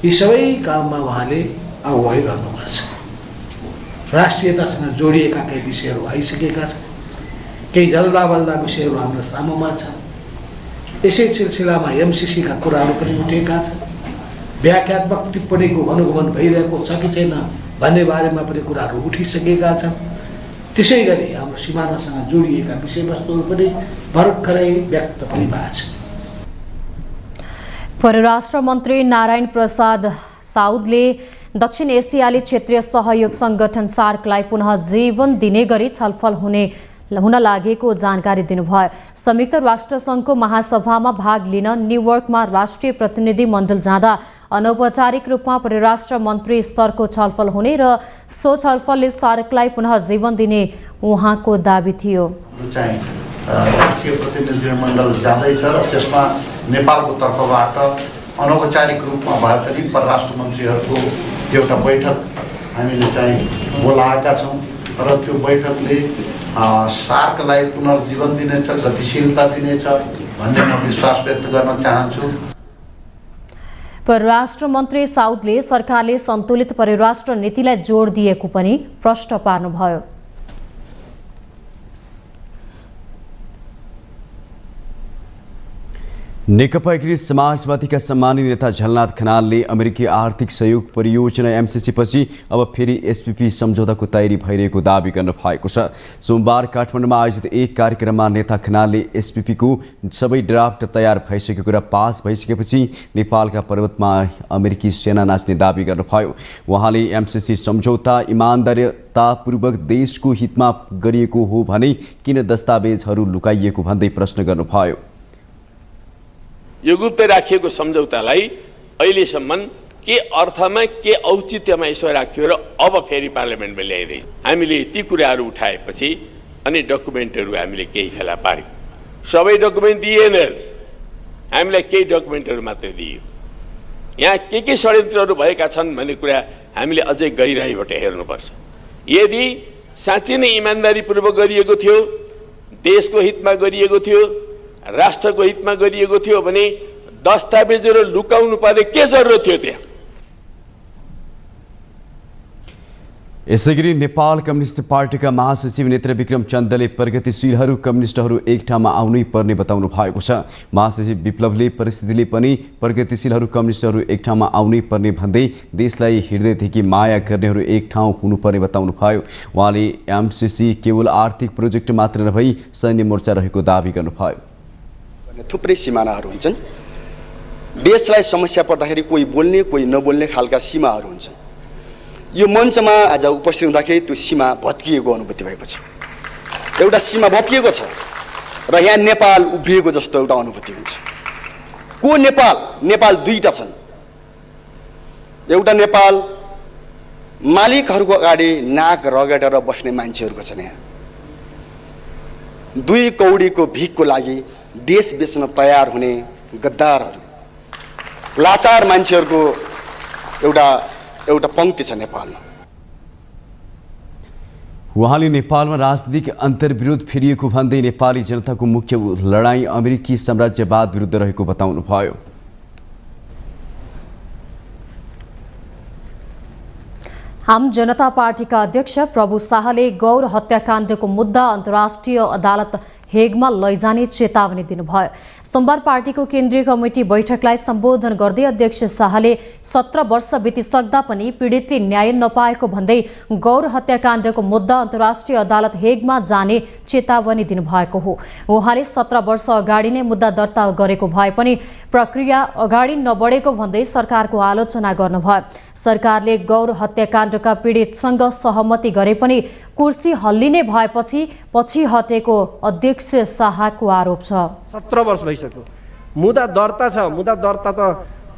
यी सबै काममा उहाँले अगुवाई गर्नुपर्छ। राष्ट्रियतासँग जोडिएका केही विषयहरू आइसकेका छन्, केही जल्दा बल्दा विषयहरू हाम्रो सामुमा छन्। यसै सिलसिलामा एमसीसीका कुराहरू पनि उठेका छन्। व्याख्यात्मक टिप्पणीको अनुगमन भइरहेको छ कि छैन भन्ने बारेमा पनि कुराहरू उठिसकेका छन्। त्यसै गरी हाम्रो सिमानासँग जोडिएका विषयवस्तुहरू पनि भर्खरै व्यक्त पनि भएको छ। परराष्ट्र मन्त्री नारायण प्रसाद साउदले दक्षिण एसियाली क्षेत्रीय सहयोग संगठन सार्कलाई पुनः जीवन दिने गरी छलफल हुन लागेको जानकारी दिनुभयो। संयुक्त राष्ट्र सङ्घको महासभामा भाग लिन न्युयोर्कमा राष्ट्रिय प्रतिनिधि मण्डल जाँदा अनौपचारिक रूपमा परराष्ट्र मन्त्री स्तरको छलफल हुने र सो छलफलले सार्कलाई पुनः जीवन दिने उहाँको दाबी थियो। राष्ट्रिय प्रतिनिधि मण्डल जाँदैछ र त्यसमा नेपालको तर्फबाट अनौपचारिक रूपमा भए पनि परराष्ट्र मन्त्रीहरूको एउटा बैठक हामीले चाहिँ बोलाएका छौँ र त्यो बैठकले सार्कलाई पुनर्जीवन दिनेछ, गतिशीलता दिनेछ भन्ने म विश्वास व्यक्त गर्न चाहन्छु। परराष्ट्र मन्त्री साउदले सरकारले सन्तुलित परराष्ट्र नीतिलाई जोड दिएको पनि प्रश्न पार्नुभयो। नेकपा एकीकृत समाजवादीका सम्मानित नेता झलनाथ खनालले अमेरिकी आर्थिक सहयोग परियोजना एमसीसी पछि अब फेरि एसपीपी सम्झौताको तयारी भइरहेको दावी गर्नु भएको छ। सोमबार काठमाडौँमा आयोजित एक कार्यक्रममा नेता खनालले एसपीपीको सबै ड्राफ्ट तयार भइसकेको र पास भइसकेपछि नेपालका पर्वतमा अमेरिकी सेना नाच्ने दावी गर्नुभयो। उहाँले एमसीसी सम्झौता इमानदारीतापूर्वक देशको हितमा गरिएको हो भने किन दस्तावेजहरू लुकाइएको भन्दै प्रश्न गर्नुभयो। यो गुप्त राखिएको सम्झौतालाई अहिलेसम्म के अर्थमा के औचित्यमा यसो राखियो र अब फेरि पार्लियामेन्टमा ल्याइँदैछ। हामीले ती कुराहरू उठाएपछि अनि डकुमेन्टहरू हामीले केही फेला पार्यौँ। सबै डकुमेन्ट दिएन, हामीलाई केही डकुमेन्टहरू मात्रै दियो। यहाँ के षड्यन्त्रहरू भएका छन् भन्ने कुरा हामीले अझै गहिराइबाट हेर्नुपर्छ। यदि साँच्चै नै इमान्दारीपूर्वक गरिएको थियो, देशको हितमा गरिएको थियो, राष्ट्रको हितमा गरिएको थियो भने दस्तावेजहरू लुकाउनु पर्ने के जरुरत थियो त्यहाँ? यसैगरी नेपाल कम्युनिस्ट पार्टीका महासचिव नेत्र विक्रम चन्दले प्रगतिशीलहरू कम्युनिस्टहरू एक ठाउँमा आउनै पर्ने बताउनु भएको छ। महासचिव विप्लवले परिस्थितिले पनि प्रगतिशीलहरू कम्युनिस्टहरू एक ठाउँमा आउनै पर्ने भन्दै देशलाई हृदयदेखि माया गर्नेहरू एक ठाउँ हुनुपर्ने बताउनु भयो। उहाँले एमसीसी केवल आर्थिक प्रोजेक्ट मात्र नभई सैन्य मोर्चा रहेको दावी गर्नुभयो। थुप्रै सीमानाहरू हुन्छन्। देशलाई समस्या पर्दाखेरि कोही बोल्ने कोही नबोल्ने खालका सीमाहरू हुन्छन्। यो मञ्चमा आज उपस्थित हुँदाखेरि त्यो सीमा भत्किएको अनुभूति भएको छ। एउटा सीमा भत्किएको छ र यहाँ नेपाल उभिएको जस्तो एउटा अनुभूति हुन्छ। को नेपाल? नेपाल दुईटा छन्। एउटा नेपाल मालिकहरूको अगाडि नाक रगडेर बस्ने मान्छेहरूको छन्। यहाँ दुई कौडीको भिखको लागि देश बेच्न तयार हुने गद्दारहरू, लाचार मान्छेहरूको एउटा पंक्ति छ नेपालमा। उहाँले नेपालमा राजनीतिक अन्तर्विरोध फेरिएको भन्दै नेपाली जनताको मुख्य लडाईँ अमेरिकी साम्राज्यवाद विरुद्ध रहेको बताउनुभयो। आम जनता पार्टीका अध्यक्ष प्रभु शाहले गौर हत्याकाण्डको मुद्दा अन्तर्राष्ट्रिय अदालत हेगमा लैजाने चेतावनी दिनुभयो। सोमबार पार्टीको केन्द्रीय कमिटी बैठकलाई सम्बोधन गर्दै अध्यक्ष शाहले 17 वर्ष बितिसक्दा पनि पीडितले न्याय नपाएको भन्दै गौर हत्याकाण्डको मुद्दा अन्तर्राष्ट्रिय अदालत हेगमा जाने चेतावनी दिनुभएको हो। उहाँले 17 वर्ष अगाडि नै मुद्दा दर्ता गरेको भए पनि प्रक्रिया अगाडि नबढेको भन्दै सरकारको आलोचना गर्नुभयो। सरकारले गौर हत्याकाण्डका पीडितसँग सहमति गरे पनि कुर्सी हल्लिने भएपछि पछि हटेको अध्यक्ष शाहको आरोप छ। 17 वर्ष भइसक्यो, मुद्दा दर्ता छ। मुद्दा दर्ता त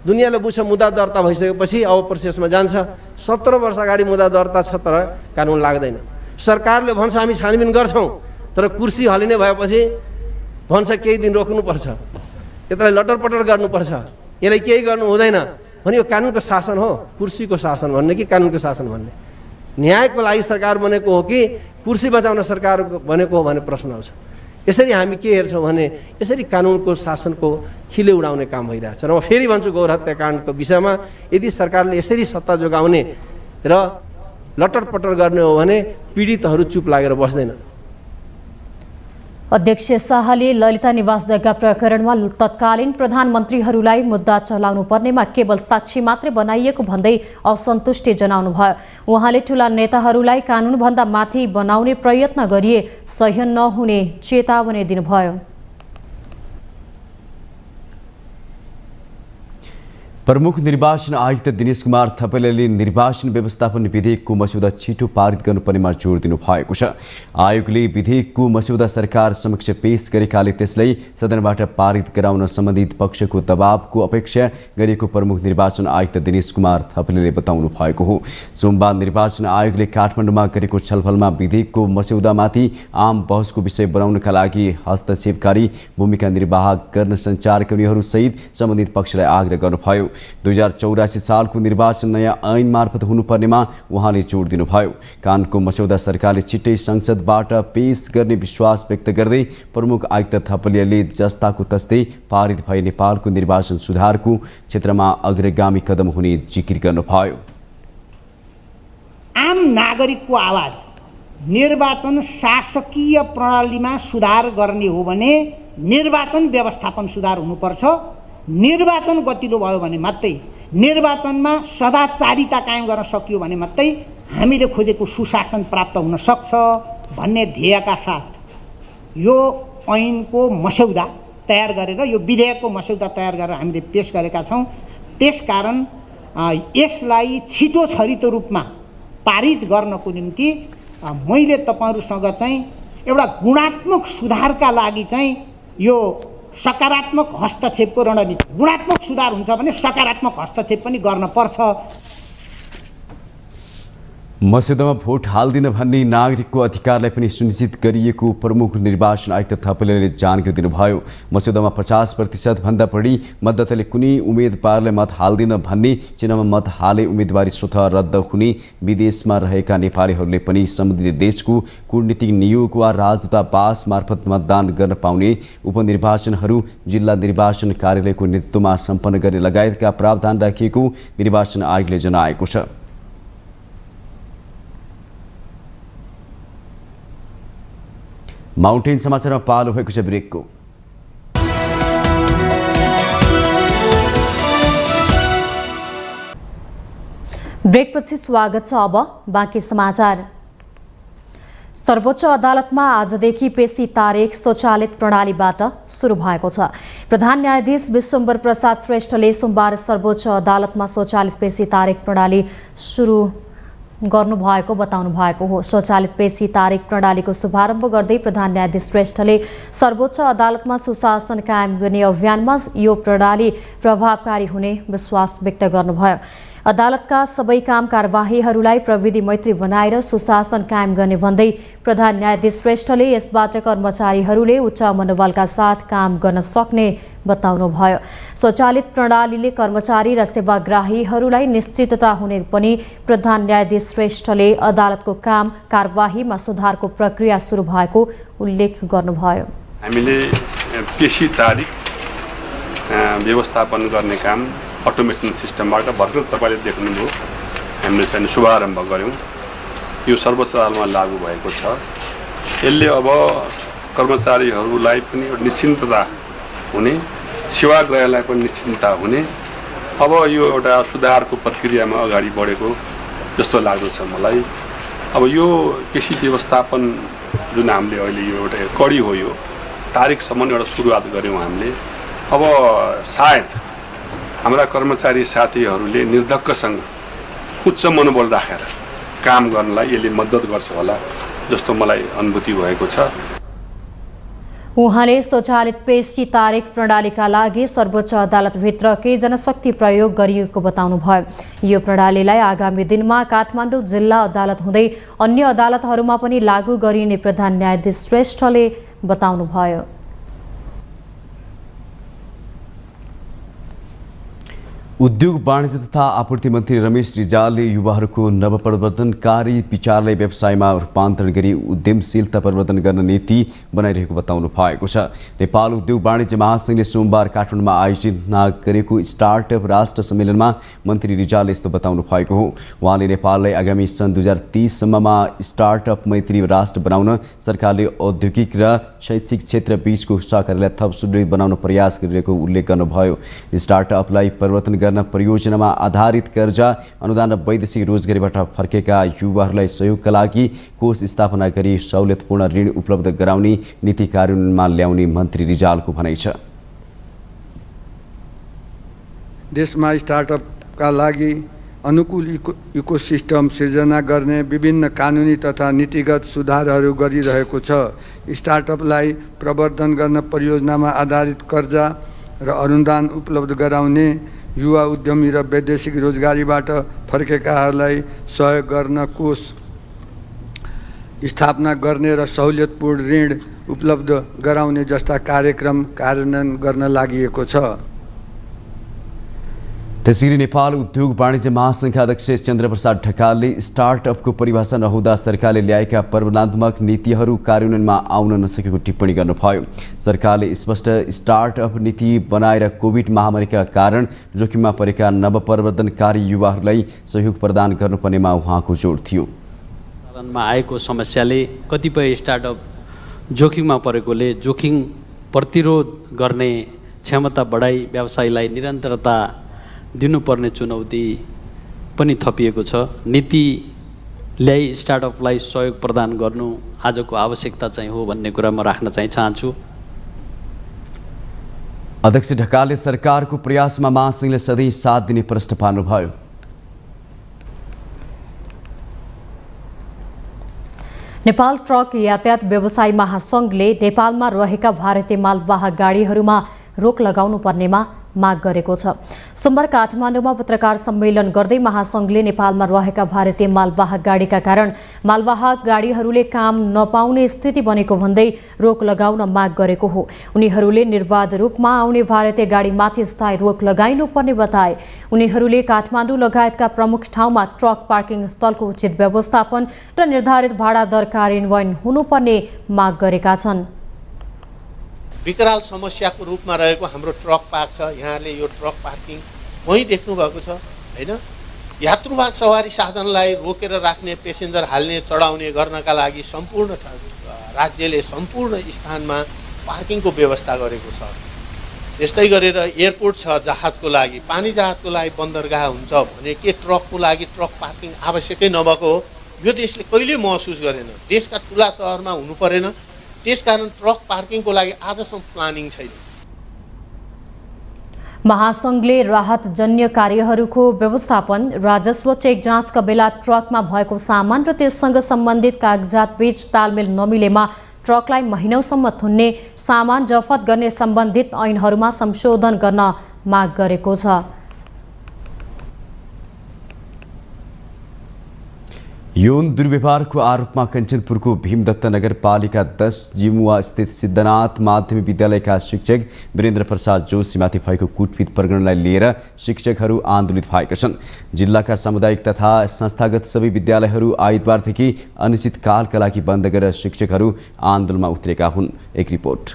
दुनियाँले बुझ्छ, मुद्दा दर्ता भइसकेपछि अब प्रोसेसमा जान्छ। 17 वर्ष अगाडि मुद्दा दर्ता छ तर कानुन लाग्दैन। सरकारले भन्छ हामी छानबिन गर्छौँ, तर कुर्सी हल्लिने भएपछि भन्छ केही दिन रोक्नुपर्छ, यसलाई लटरपटर गर्नुपर्छ, यसलाई केही गर्नु हुँदैन भने यो कानुनको शासन हो, कुर्सीको शासन भन्ने कि कानुनको शासन भन्ने? न्यायको लागि सरकार बनेको हो कि कुर्सी बचाउन सरकार बनेको हो भन्ने प्रश्न आउँछ। यसरी हामी के हेर्छौँ भने यसरी कानुनको शासनको खिले उडाउने काम भइरहेछ। र म फेरि भन्छु गौर हत्याकाण्डको विषयमा यदि सरकारले यसरी सत्ता जोगाउने र लटरपटर गर्ने हो भने पीडितहरू चुप लागेर बस्दैन। अध्यक्ष शाहले ललिता निवास जग्गा प्रकरणमा तत्कालीन प्रधानमन्त्रीहरूलाई मुद्दा चलाउनु पर्नेमा केवल साक्षी मात्रै बनाइएको भन्दै असन्तुष्टि जनाउनुभयो। उहाँले ठूला नेताहरूलाई कानुनभन्दा माथि बनाउने प्रयत्न गरिए सह्य नहुने चेतावनी दिनुभयो। प्रमुख निर्वाचन आयुक्त दिनेश कुमार थपलियाले निर्वाचन व्यवस्थापन विधेयकको मस्यौदा छिटो पारित गर्नुपर्नेमा जोड दिनुभएको छ। आयोगले विधेयकको मस्यौदा सरकार समक्ष पेश गरेकाले त्यसलाई सदनबाट पारित गराउन सम्बन्धित पक्षको दबावको अपेक्षा गरेको प्रमुख निर्वाचन आयुक्त दिनेश कुमार थपलियाले बताउनु भएको हो। सोमबार निर्वाचन आयोगले काठमाडौँमा गरेको छलफलमा विधेयकको मस्यौदामाथि आम बहसको विषय बनाउनका लागि हस्तक्षेपकारी भूमिका निर्वाह गर्न सञ्चारकर्मीहरूसहित सम्बन्धित पक्षलाई आग्रह गर्नुभयो। 2084 सालको निर्वाचन नयाँ ऐन मार्फत हुनुपर्नेमा उहाँले जोड दिनुभयो। कानुनको मस्यौदा सरकारले छिट्टै संसदबाट पेश गर्ने विश्वास व्यक्त गर्दै प्रमुख आयुक्त थपलियाले जस्ताको तस्तै पारित भए नेपालको निर्वाचन सुधारको क्षेत्रमा अग्रगामी कदम हुने जिकिर गर्नुभयो। आम नागरिकको आवाज निर्वाचन शासकीय प्रणालीमा सुधार गर्ने हो भने निर्वाचन व्यवस्थापन सुधार हुनुपर्छ। निर्वाचन गतिलो भयो भने मात्रै, निर्वाचनमा सदाचारिता कायम गर्न सकियो भने मात्रै हामीले खोजेको सुशासन प्राप्त हुन सक्छ भन्ने ध्येयका साथ यो ऐनको मस्यौदा तयार गरेर, यो विधेयकको मस्यौदा तयार गरेर हामीले पेश गरेका छौँ। त्यसकारण यसलाई छिटो छरितो रूपमा पारित गर्नको निम्ति मैले तपाईहरुसँग चाहिँ एउटा गुणात्मक सुधारका लागि चाहिँ यो सकारात्मक हस्तक्षेपको रणनीति, गुणात्मक सुधार हुन्छ भने सकारात्मक हस्तक्षेप पनि गर्न पर्छ। मस्यौदामा भोट हाल्दिन भन्ने नागरिकको अधिकारलाई पनि सुनिश्चित गरिएको प्रमुख निर्वाचन आयुक्त थपलियाले जानकारी दिनुभयो। मस्यौदामा 50% भन्दा बढी मतदाताले कुनै उम्मेदवारलाई मत हाल्दिन भन्ने, चिन्हमा मत हाले उम्मेदवारी स्वतः रद्द हुने, विदेशमा रहेका नेपालीहरूले पनि सम्बन्धित देशको कूटनीतिक नियोग वा राजदूतावास मार्फत मतदान गर्न पाउने, उपनिर्वाचनहरू जिल्ला निर्वाचन कार्यालयको नेतृत्वमा सम्पन्न गर्ने लगायतका प्रावधान राखिएको निर्वाचन आयोगले जनाएको छ। माउन्टेन समाचारमा पालो भएको छ ब्रेकको। ब्रेकपछि स्वागत छ। अब बाँकी समाचार। सर्वोच्च अदालतमा आजदेखि पेशी तारिख स्वचालित प्रणालीबाट सुरु भएको छ। प्रधान न्यायाधीश विश्वम्भर प्रसाद श्रेष्ठले सोमबार सर्वोच्च अदालतमा स्वचालित पेशी तारिख प्रणाली सुरु गर्नुभएको बताउनु भएको हो। स्वचालित पेशी तारिख प्रणालीको शुभारम्भ गर्दै प्रधान न्यायाधीश श्रेष्ठले सर्वोच्च अदालतमा सुशासन कायम गर्ने अभियानमा यो प्रणाली प्रभावकारी हुने विश्वास व्यक्त गर्नुभयो। अदालतका सबै काम कारबाहीहरूलाई प्रविधि मैत्री बनाएर सुशासन कायम गर्ने भन्दै प्रधान न्यायाधीश श्रेष्ठले यसबाट कर्मचारीहरूले उच्च मनोबलका साथ काम गर्न सक्ने बताउनुभयो। स्वचालित प्रणालीले कर्मचारी र सेवाग्राहीहरूलाई निश्चितता हुने पनि प्रधान न्यायाधीश श्रेष्ठले अदालतको काम कारबाहीमा सुधारको प्रक्रिया सुरु भएको उल्लेख गर्नुभयो। हामीले पेशी तारिख व्यवस्थापन गर्ने काम अटोमेसन सिस्टमबाट भर्खर तपाईँले देख्नुभयो हामीले चाहिँ शुभारम्भ गऱ्यौँ। यो सर्वोच्च अदालतमा लागू भएको छ। यसले अब कर्मचारीहरूलाई पनि एउटा निश्चिन्तता हुने, सेवाग्राहीलाई पनि निश्चिन्तता हुने, अब यो एउटा सुधारको प्रक्रियामा अगाडि बढेको जस्तो लाग्दछ मलाई। अब यो कृषि व्यवस्थापन जुन हामीले अहिले यो एउटा कडी हो, यो तारिकसम्म एउटा सुरुवात गऱ्यौँ हामीले। अब सायद हाम्रा कर्मचारी साथीहरूले निर्धक्कसँग उच्च मनोबल राखेर काम गर्नलाई यसले मद्दत गर्छ होला जस्तो मलाई अनुभूति भएको छ। उहाँले स्वचालित पेशी तारिक प्रणालीका लागि सर्वोच्च अदालतभित्रकै जनशक्ति प्रयोग गरिएको बताउनुभयो। यो प्रणालीलाई आगामी दिनमा काठमाडौँ जिल्ला अदालत हुँदै अन्य अदालतहरूमा पनि लागू गरिने प्रधान न्यायाधीश श्रेष्ठले बताउनुभयो। उद्योग वाणिज्य तथा आपूर्ति मन्त्री रमेश रिजालले युवाहरूको नवप्रवर्धनकारी विचारलाई व्यवसायमा रूपान्तरण गरी उद्यमशीलता प्रवर्धन गर्न नीति बनाइरहेको बताउनु भएको छ। नेपाल उद्योग वाणिज्य महासङ्घले सोमबार काठमाडौँमा आयोजना गरेको स्टार्टअप राष्ट्र सम्मेलनमा मन्त्री रिजालले यस्तो बताउनु भएको हो। उहाँले नेपाललाई आगामी सन् 2030 सम्ममा स्टार्टअप मैत्री राष्ट्र बनाउन सरकारले औद्योगिक र शैक्षिक क्षेत्र बीचको सहकार्यलाई थप सुदृढ बनाउन प्रयास गरिरहेको उल्लेख गर्नुभयो। स्टार्टअपलाई परिवर्तन गर्न परियोजनामा आधारित कर्जा अनुदान र वैदेशिक रोजगारीबाट फर्केका युवाहरूलाई सहयोगका लागि कोष स्थापना गरी सहुलियतपूर्ण ऋण उपलब्ध गराउने नीति कार्यान्वयनमा ल्याउने मन्त्री रिजालको भनाइ छ। देशमा स्टार्टअपका लागि अनुकूल इकोसिस्टम सिर्जना गर्ने विभिन्न कानुनी तथा नीतिगत सुधारहरू गरिरहेको छ। स्टार्टअपलाई प्रवर्धन गर्न परियोजनामा आधारित कर्जा र अनुदान उपलब्ध गराउने, युवा उद्यमी र वैदेशिक रोजगारीबाट फर्केकाहरूलाई सहयोग गर्न कोष स्थापना गर्ने र सहुलियतपूर्ण ऋण उपलब्ध गराउने जस्ता कार्यक्रम कार्यान्वयन गर्न लागि छ। त्यसैगरी नेपाल उद्योग वाणिज्य महासङ्घका अध्यक्ष चन्द्रप्रसाद ढकालले स्टार्टअपको परिभाषा नहुँदा सरकारले ल्याएका प्रवर्धनात्मक नीतिहरू कार्यान्वयनमा आउन नसकेको टिप्पणी गर्नुभयो। सरकारले स्पष्ट स्टार्टअप नीति बनाएर कोभिड महामारीका कारण जोखिममा परेका नवप्रवर्धनकारी युवाहरूलाई सहयोग प्रदान गर्नुपर्नेमा उहाँको जोड थियो। मा आएको समस्याले कतिपय स्टार्टअप जोखिममा परेकोले जोखिम प्रतिरोध गर्ने क्षमता बढाई व्यवसायलाई निरन्तरता दिनुपर्ने चुनौती पनि थपिएको छ। नीति ल्याई स्टार्टअपलाई सहयोग प्रदान गर्नु आजको आवश्यकता चाहिँ हो भन्ने कुरा म राख्न चाहिँ चाहन्छु। अध्यक्ष ढकालले सरकारको प्रयासमा महासङ्घले सधैँ साथ दिने प्रश्न पार्नुभयो। नेपाल ट्रक यातायात व्यवसायी महासङ्घले नेपालमा रहेका भारतीय मालवाहक गाडीहरूमा रोक लगाउनु पर्नेमा माग गरेको छ। सोमबार काठमाडौँमा पत्रकार सम्मेलन गर्दै महासङ्घले नेपालमा रहेका भारतीय मालवाहक गाडीका कारण मालवाहक गाडीहरूले काम नपाउने स्थिति बनेको भन्दै रोक लगाउन माग गरेको हो। उनीहरूले निर्वाध रूपमा आउने भारतीय गाडीमाथि स्थायी रोक लगाइनुपर्ने बताए। उनीहरूले काठमाडौँ लगायतका प्रमुख ठाउँमा ट्रक पार्किङ स्थलको उचित व्यवस्थापन र निर्धारित भाडा दर कार्यान्वयन हुनुपर्ने माग गरेका छन्। विकराल समस्याको रूपमा रहेको हाम्रो ट्रक पार्क छ। यहाँले यो ट्रक पार्किङ वहीँ देख्नु भएको छ हैन। यात्रुवाहक सवारी साधनलाई रोकेर राख्ने, पेसेन्जर हाल्ने, चढाउने गर्नका लागि सम्पूर्ण राज्यले सम्पूर्ण स्थानमा पार्किङको व्यवस्था गरेको छ। त्यस्तै गरेर एयरपोर्ट छ जहाजको लागि, पानी जहाजको लागि बन्दरगाह हुन्छ भने के ट्रकको लागि ट्रक पार्किङ आवश्यकै नभएको हो? यो देशले कहिले महसुस गरेन। देशका ठुला सहरमा हुनु परेन, त्यसकारण ट्रक पार्किङको लागि आजसम्म प्लानिङ छैन। महासङ्घले राहतजन्य कार्यहरूको व्यवस्थापन, राजस्व चेक जाँचका बेला ट्रकमा भएको सामान र त्यससँग सम्बन्धित कागजात बीच तालमेल नमिलेमा ट्रकलाई महिनौसम्म थुन्ने, सामान जफत गर्ने सम्बन्धित ऐनहरूमा संशोधन गर्न माग गरेको छ। यौन दुर्व्यवहारको आरोपमा कञ्चनपुरको भीमदत्त नगरपालिका 10 जिमुवा स्थित सिद्धनाथ माध्यमिक विद्यालयका शिक्षक वीरेन्द्र प्रसाद जोशीमाथि भएको कुटपिट प्रकरणलाई लिएर शिक्षकहरू आन्दोलित भएका छन्। जिल्लाका सामुदायिक तथा संस्थागत सबै विद्यालयहरू आइतबारदेखि अनिश्चितकालका लागि बन्द गरेर शिक्षकहरू आन्दोलनमा उत्रेका हुन्। एक रिपोर्ट।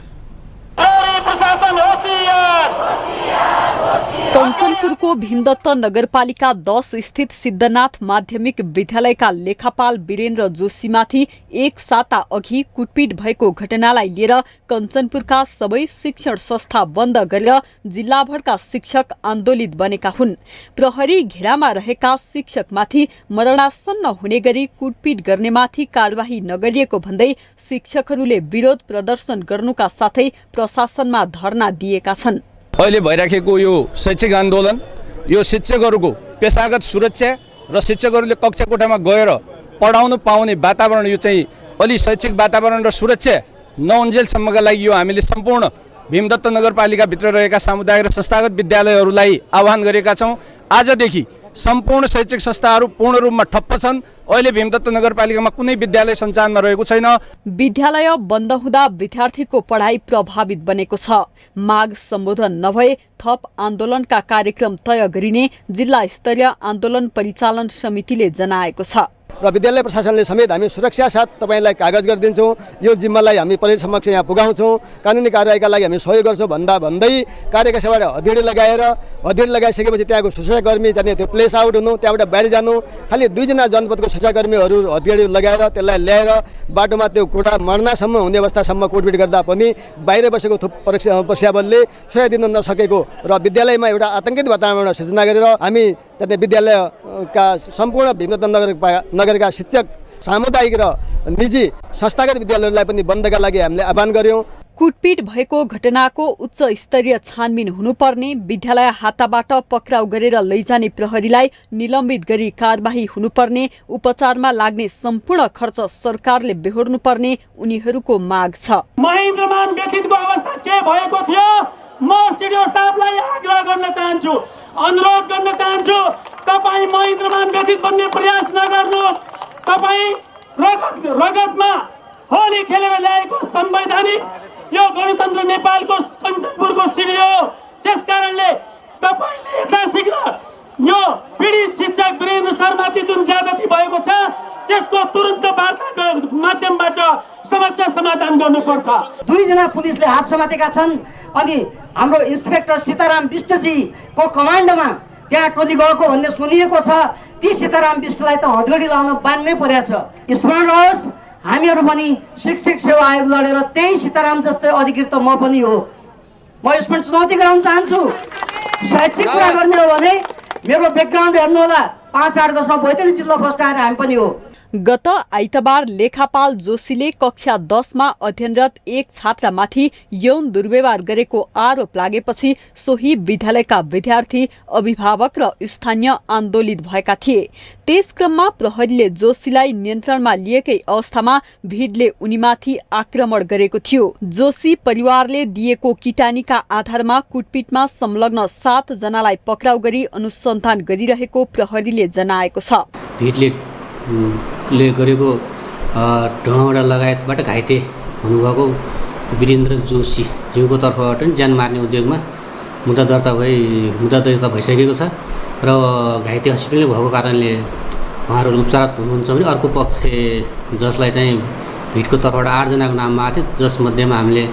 कञ्चनपुरको चितवनको भीमदत्त नगरपालिका 10 स्थित सिद्धनाथ माध्यमिक विद्यालयका लेखापाल वीरेन्द्र जोशीमाथि एक साता अघि कुटपिट भएको घटनालाई लिएर कञ्चनपुरका सबै शिक्षण संस्था बन्द गरेर जिल्लाभरका शिक्षक आन्दोलित बनेका हुन्। प्रहरी घेरामा रहेका शिक्षकमाथि मरणासन्न हुने गरी कुटपिट गर्नेमाथि कारबाही नगरिएको भन्दै शिक्षकहरूले विरोध प्रदर्शन गर्नुका साथै प्रशासनमा धरना दिएका छन्। अहिले भइराखेको यो शैक्षिक आन्दोलन यो शिक्षकहरूको पेशागत सुरक्षा र शिक्षकहरूले कक्षा कोठामा गएर पढाउन पाउने वातावरण यो चाहिँ अलि शैक्षिक वातावरण र सुरक्षा नहुन्जेलसम्मका लागि यो हामीले सम्पूर्ण भीमदत्त नगरपालिकाभित्र रहेका सामुदायिक र संस्थागत विद्यालयहरूलाई आह्वान गरेका छौँ। आजदेखि सम्पूर्ण शैक्षिक संस्थाहरू पूर्ण रूपमा ठप्प छन्। अहिले भीमदत्त नगरपालिकामा कुनै विद्यालय सञ्चालनमा रहेको छैन। विद्यालय बन्द हुँदा विद्यार्थीको पढाइ प्रभावित बनेको छ। माग सम्बोधन नभए थप आन्दोलनका कार्यक्रम तय गरिने जिल्ला स्तरीय आन्दोलन परिचालन समितिले जनाएको छ। र विद्यालय प्रशासनले समेत हामी सुरक्षा साथ तपाईँलाई कागज गरिदिन्छौँ, यो जिम्मालाई हामी प्रदेश समक्ष यहाँ पुगाउँछौँ, कानुनी कारवाहीका लागि हामी सहयोग गर्छौँ भन्दै कार्यकक्षाबाट हदिडी लगाइसकेपछि त्यहाँको सुरक्षाकर्मी जाने त्यो प्लेस आउट हुनु, त्यहाँबाट बाहिर जानु, खालि 2 जना जनपदको सुरक्षाकर्मीहरू हदिडी लगाएर त्यसलाई ल्याएर बाटोमा त्यो कोठा मर्नासम्म हुने अवस्थासम्म कुटपिट गर्दा पनि बाहिर बसेको प्रशासनले सुरक्षा दिन नसकेको र विद्यालयमा एउटा आतंकित वातावरण सिर्जना गरेर हामी चाहिँ विद्यालयका सम्पूर्ण भीमदत्त नगरका शिक्षक सामुदायिक र निजी संस्थागत विद्यालयहरूलाई पनि बन्दका लागि हामीले आह्वान गर्यौं। कुटपिट भएको घटनाको उच्च स्तरीय छानबिन हुनुपर्ने, विद्यालय हाताबाट पक्राउ गरेर लैजाने प्रहरीलाई निलम्बित गरी कारबाही हुनुपर्ने, उपचारमा लाग्ने सम्पूर्ण खर्च सरकारले बेहोर्नुपर्ने उनीहरूको माग छ। महेन्द्रमान व्यथितको अवस्था के भएको थियो, म सिडिओ साहबलाई आग्रह गर्न चाहन्छु, अनुरोध गर्न चाहन्छु, तपाईँ महेन्द्रमान व्यथित बन्ने प्रयास नगर्नुहोस्। तपाईँ रगतमा होली खेलेर ल्याएको संवैधानिक यो गणतन्त्र नेपालको कञ्चनपुरको सिडिओ, त्यसकारणले तपाईँले यथाशीघ्र यो पीडित शिक्षक वीरेन्द्र सरमाथि जुन ज्यादती भएको छ त्यसको तुरन्त वार्ताको माध्यमबाट समस्या समाधान गर्नुपर्छ। 2 जना पुलिसले हात समातेका छन् अनि हाम्रो इन्स्पेक्टर सीताराम विष्टजीको कमान्डमा त्यहाँ टोली गएको भन्ने सुनिएको छ। ती सीताराम विष्टलाई त हदगडी लाउन बान्नै परेको छ। स्मरण रहोस्, हामीहरू पनि शिक्षक सेवा आयोग लडेर त्यही सीताराम जस्तै अधिकृत म पनि हो। म यसमा चुनौती गराउन चाहन्छु। शैक्षिक कुरा गर्ने हो भने मेरो ब्याकग्राउन्ड हेर्नु होला, 5-8-10मा 42 जिल्ला फर्स्ट आएर हामी पनि हो। गत आइतबार लेखापाल जोशीले कक्षा 10मा अध्ययनरत एक छात्रामाथि यौन दुर्व्यवहार गरेको आरोप लागेपछि सोही विद्यालयका विद्यार्थी, अभिभावक र स्थानीय आन्दोलित भएका थिए। त्यस क्रममा प्रहरीले जोशीलाई नियन्त्रणमा लिएकै अवस्थामा भिडले उनीमाथि आक्रमण गरेको थियो। जोशी परिवारले दिएको किटानीका आधारमा कुटपिटमा संलग्न 7 जनालाई पक्राउ गरी अनुसन्धान गरिरहेको प्रहरीले जनाएको छ। ले गरेको ढुवाडा लगायतबाट घाइते हुनुभएको वीरेन्द्र जोशी ज्यूको तर्फबाट ज्यान मार्ने उद्योगमा मुद्दा दर्ता भइसकेको छ र घाइते हस्पिटलले भएको कारणले उहाँहरू उपचार हुनुहुन्छ भने अर्को पक्ष जसलाई चाहिँ भिडको तर्फबाट 8 जनाको नाममा आएको थियो, जसमध्येमा हामीले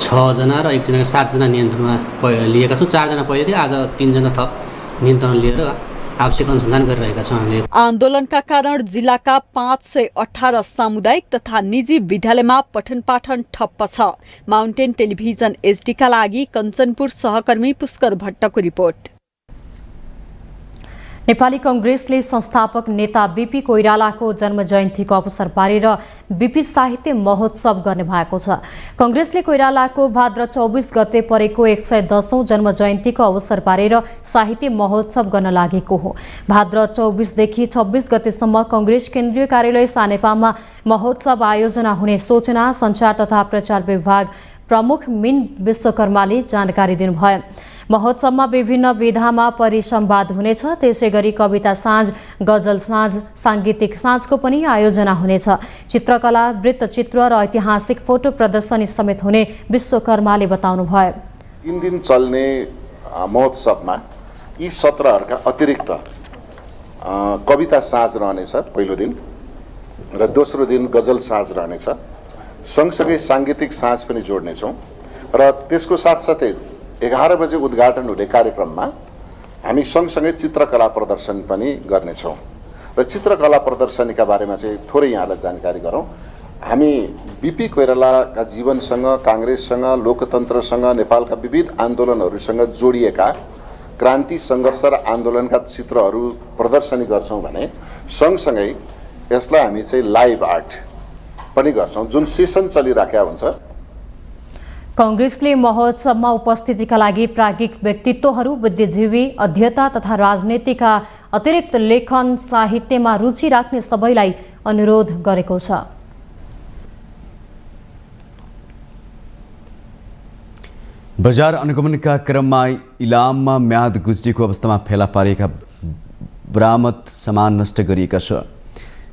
6 जना र 1 जना 7 जना नियन्त्रणमा लिएका छौँ। 4 जना पहिले थिए, आज 3 जना थप नियन्त्रण लिएर आवश्यक अनुसन्धान गरिरहेका छौँ हामीले। आन्दोलनका कारण जिल्लाका 518 सामुदायिक तथा निजी विद्यालयमा पठन पाठन ठप्प छ। माउन्टेन टेलिभिजन एचडीका लागि कञ्चनपुर सहकर्मी पुष्कर भट्टको रिपोर्ट। नेपाली कांग्रेसले संस्थापक नेता बीपी कोइरालाको जन्म जयन्तीको अवसर पारेर बीपी साहित्य महोत्सव गर्ने भएको छ। कांग्रेसले कोइरालाको भाद्र 24 गते परेको 110औं जन्म जयन्तीको अवसर पारेर साहित्य महोत्सव गर्न लागेको हो। भाद्र 24 देखि 26 गतेसम्म कांग्रेस केन्द्रीय कार्यालय सानेपामा महोत्सव आयोजना हुने सूचना संचार तथा प्रचार विभाग प्रमुख मिन विश्वकर्माले जानकारी दिनुभयो। महोत्सवमा विभिन्न विधामा परिसंवाद हुनेछ। त्यसैगरी कविता साँझ, गजल साँझ, सांगीतिक साँझको पनि आयोजना हुनेछ। चित्रकला, वृत्तचित्र र ऐतिहासिक फोटो प्रदर्शनी समेत हुने विश्वकर्माले बताउनुभयो। 3 दिन चल्ने महोत्सवमा यी सत्रहरूका अतिरिक्त कविता साँझ रहनेछ पहिलो दिन र दोस्रो दिन गजल साँझ रहनेछ। सँगसँगै सांगीतिक साँझ पनि जोड्नेछौँ र त्यसको साथसाथै 11 बजे उद्घाटन हुने कार्यक्रममा हामी सँगसँगै चित्रकला प्रदर्शनी पनि गर्नेछौँ र चित्रकला प्रदर्शनीका बारेमा चाहिँ थोरै यहाँलाई जानकारी गरौँ। हामी बिपी कोइरालाका जीवनसँग, काङ्ग्रेससँग, लोकतन्त्रसँग, नेपालका विविध आन्दोलनहरूसँग जोडिएका क्रान्ति सङ्घर्ष र आन्दोलनका चित्रहरू प्रदर्शनी गर्छौँ भने सँगसँगै यसलाई हामी चाहिँ लाइभ आर्ट पनि गर्छौँ, जुन सेसन चलिराखेका हुन्छ। कांग्रेसले महोत्सवमा उपस्थितिका लागि प्राज्ञिक व्यक्तित्वहरू, बुद्धिजीवी, अध्येता तथा राजनीतिका अतिरिक्त लेखन साहित्यमा रुचि राख्ने सबैलाई अनुरोध गरेको छ। बजार अनुगमनका क्रममा इलाममा म्याद गुज्रेको अवस्थामा फेला पारेका बरामद सामान नष्ट गरिएका छ।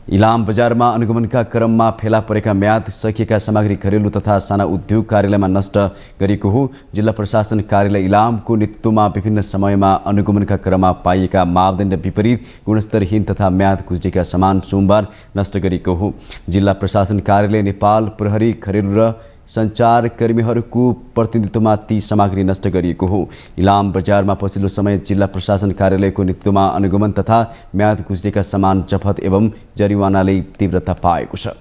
इलाम बजारमा अनुगमनका क्रममा फेला परेका म्याद सकिएका सामग्री घरेलु तथा साना उद्योग कार्यालयमा नष्ट गरिएको हो। जिल्ला प्रशासन कार्यालय इलामको नेतृत्वमा विभिन्न समयमा अनुगमनका क्रममा पाइएका मापदण्ड विपरीत, गुणस्तरहीन तथा म्याद गुज्रेका सामान सोमबार नष्ट गरिएको हो। जिल्ला प्रशासन कार्यालय नेपाल प्रहरी घरेलु र सञ्चारकर्मीहरूको प्रतिनिधित्वमा ती सामग्री नष्ट गरिएको हो। इलाम बजारमा पछिल्लो समय जिल्ला प्रशासन कार्यालयको नेतृत्वमा अनुगमन तथा म्याद गुज्रेका सामान जफत एवं जरिवानाले तीव्रता पाएको छ।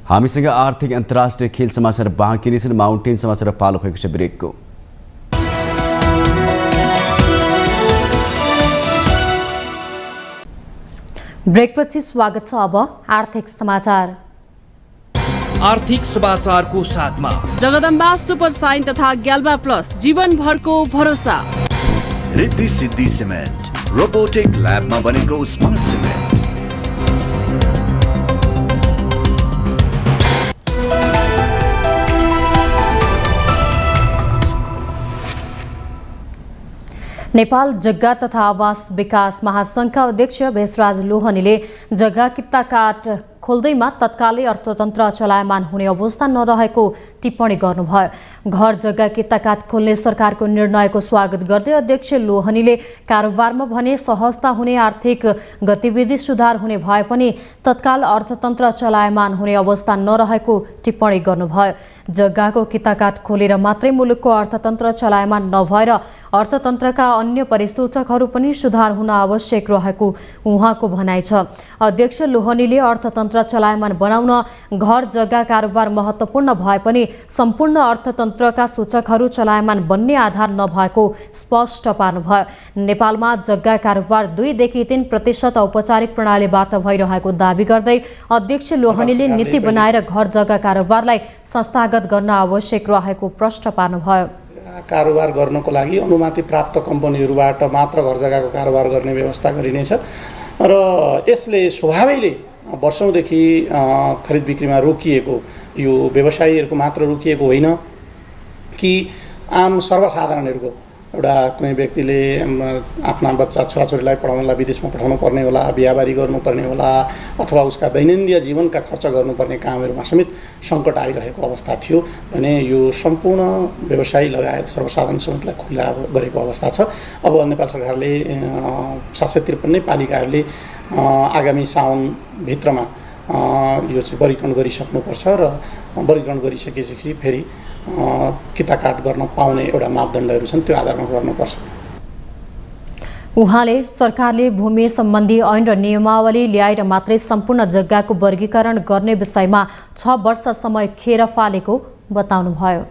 हामीसँग आर्थिक अन्तर्राष्ट्रिय खेल समाचार बाँकी नै छन्। माउन्टेन समाचार पालो भएको छ ब्रेकको। ब्रेकपछि स्वागत छ। अब आर्थिक समाचार। आर्थिक समाचारको साथमा जगदम्बा सुपर साइन तथा ग्याल्बा प्लस जीवनभरको भरोसा। रिद्धि सिद्धि सिमेन्ट रोबोटिक ल्याबमा बनेको स्मार्ट सिमेन्ट। नेपाल जग्गा तथा आवास विकास महासंघका अध्यक्ष भेषराज लोहनीले जग्गा कित्ता काट खोल्दैमा तत्कालै अर्थतन्त्र चलायमान हुने अवस्था नरहेको टिप्पणी गर्नुभयो। घर जग्गा कित्ता काट खोल्ने सरकारको निर्णयको स्वागत गर्दै अध्यक्ष लोहनीले कारोबारमा भने सहजता हुने, आर्थिक गतिविधि सुधार हुने भए पनि तत्काल अर्थतन्त्र चलायमान हुने अवस्था नरहेको टिप्पणी गर्नुभयो। जग्गाको कित्ताकाट खोलेर मात्रै मुलुकको अर्थतन्त्र चलायमान नभएर अर्थतन्त्रका अन्य परिसूचकहरू पनि सुधार हुन आवश्यक रहेको उहाँको भनाइ छ। अध्यक्ष लोहनीले अर्थतन्त्र चलायमान बनाउन घर जग्गा कारोबार महत्त्वपूर्ण भए पनि सम्पूर्ण अर्थतन्त्रका सूचकहरू चलायमान बन्ने आधार नभएको स्पष्ट पार्नुभयो। नेपालमा जग्गा कारोबार 2 देखि 3% औपचारिक प्रणालीबाट भइरहेको दावी गर्दै अध्यक्ष लोहनीले नीति बनाएर घर जग्गा कारोबारलाई संस्थागत गर्न आवश्यक रहेको प्रश्न पार्नुभयो। कारोबार गर्नको लागि अनुमति प्राप्त कम्पनीहरूबाट मात्र घर जग्गाको कारोबार गर्ने व्यवस्था गरिनेछ र यसले स्वभावैले वर्षौंदेखि खरिद बिक्रीमा रोकिएको यो व्यवसायीहरूको मात्र रोकिएको होइन कि आम सर्वसाधारणहरूको एउटा कुनै व्यक्तिले आफ्ना बच्चा छोराछोरीलाई पढाउनलाई विदेशमा पठाउनु पर्ने होला, बिहाबारी गर्नुपर्ने होला अथवा उसका दैनन्दिन जीवनका खर्च गर्नुपर्ने कामहरूमा समेत सङ्कट आइरहेको अवस्था थियो भने यो सम्पूर्ण व्यवसायी लगायत सर्वसाधारण समेतलाई खुला गरेको अवस्था छ। अब नेपाल सरकारले 753 पालिकाहरूले आगामी साउनभित्रमा यो चाहिँ वर्गीकरण गरिसक्नुपर्छ र वर्गीकरण गरिसकेपछि फेरि किताकाट गर्न पाउने एउटा मापदण्डहरू छन्, त्यो आधारमा गर्नुपर्छ। उहाँले सरकारले भूमि सम्बन्धी ऐन र नियमावली ल्याएर मात्रै सम्पूर्ण जग्गाको वर्गीकरण गर्ने विषयमा 6 वर्ष समय खेर फालेको बताउनुभयो।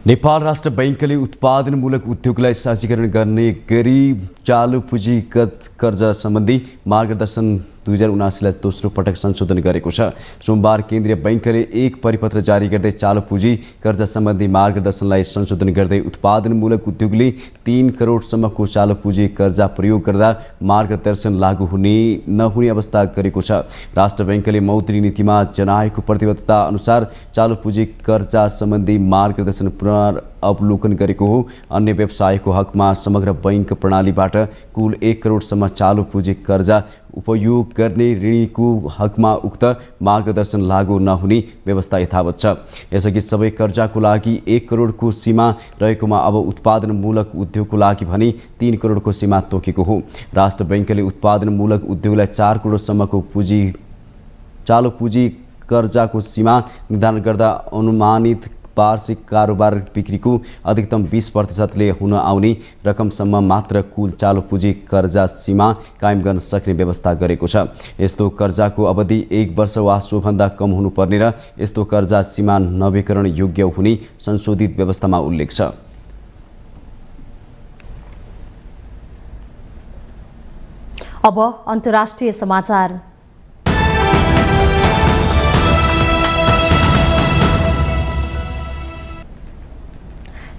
नेपाल राष्ट्र बैंकले उत्पादनमूलक उद्योगलाई सहजीकरण गर्ने गरी चालु पुँजीगत कर्जा सम्बन्धी मार्गदर्शन 2079लाई दोस्रो पटक संशोधन गरेको छ। सोमबार केन्द्रीय बैंकले एक परिपत्र जारी गर्दै चालु पुँजी कर्जा सम्बन्धी मार्गदर्शनलाई संशोधन गर्दै उत्पादनमूलक उद्योगले 3 करोडसम्मको चालु पुँजी कर्जा प्रयोग गर्दा मार्गदर्शन लागू हुने नहुने अवस्था गरेको छ। राष्ट्र बैंकले मौद्रिक नीतिमा जनाएको प्रतिबद्धता अनुसार चालु पुँजी कर्जा सम्बन्धी मार्गदर्शन अवलोकन गरेको हो। अन्य व्यवसायको हकमा समग्र बैंक प्रणालीबाट कुल 1 करोडसम्म चालु पुँजी कर्जा उपयोग गर्ने ऋणीको हकमा उक्त मार्गदर्शन लागू नहुने व्यवस्था यथावत छ। यसअघि सबै कर्जाको लागि 1 करोडको सीमा रहेकोमा अब उत्पादनमूलक उद्योगको लागि भने 3 करोडको सीमा तोकेको हो। राष्ट्र बैंकले उत्पादनमूलक उद्योगलाई 4 करोडसम्मको चालु पुँजी कर्जाको सीमा निर्धारण गर्दा अनुमानित वार्षिक कारोबार बिक्रीको अधिकतम 20%ले हुन आउने रकमसम्म मात्र कुल चालु पुँजी कर्जा सीमा कायम गर्न सक्ने व्यवस्था गरेको छ। यस्तो कर्जाको अवधि 1 वर्ष वा सोभन्दा कम हुनुपर्ने र यस्तो कर्जा सीमा नवीकरण योग्य हुने संशोधित व्यवस्थामा उल्लेख छ। अब अन्तर्राष्ट्रिय समाचार।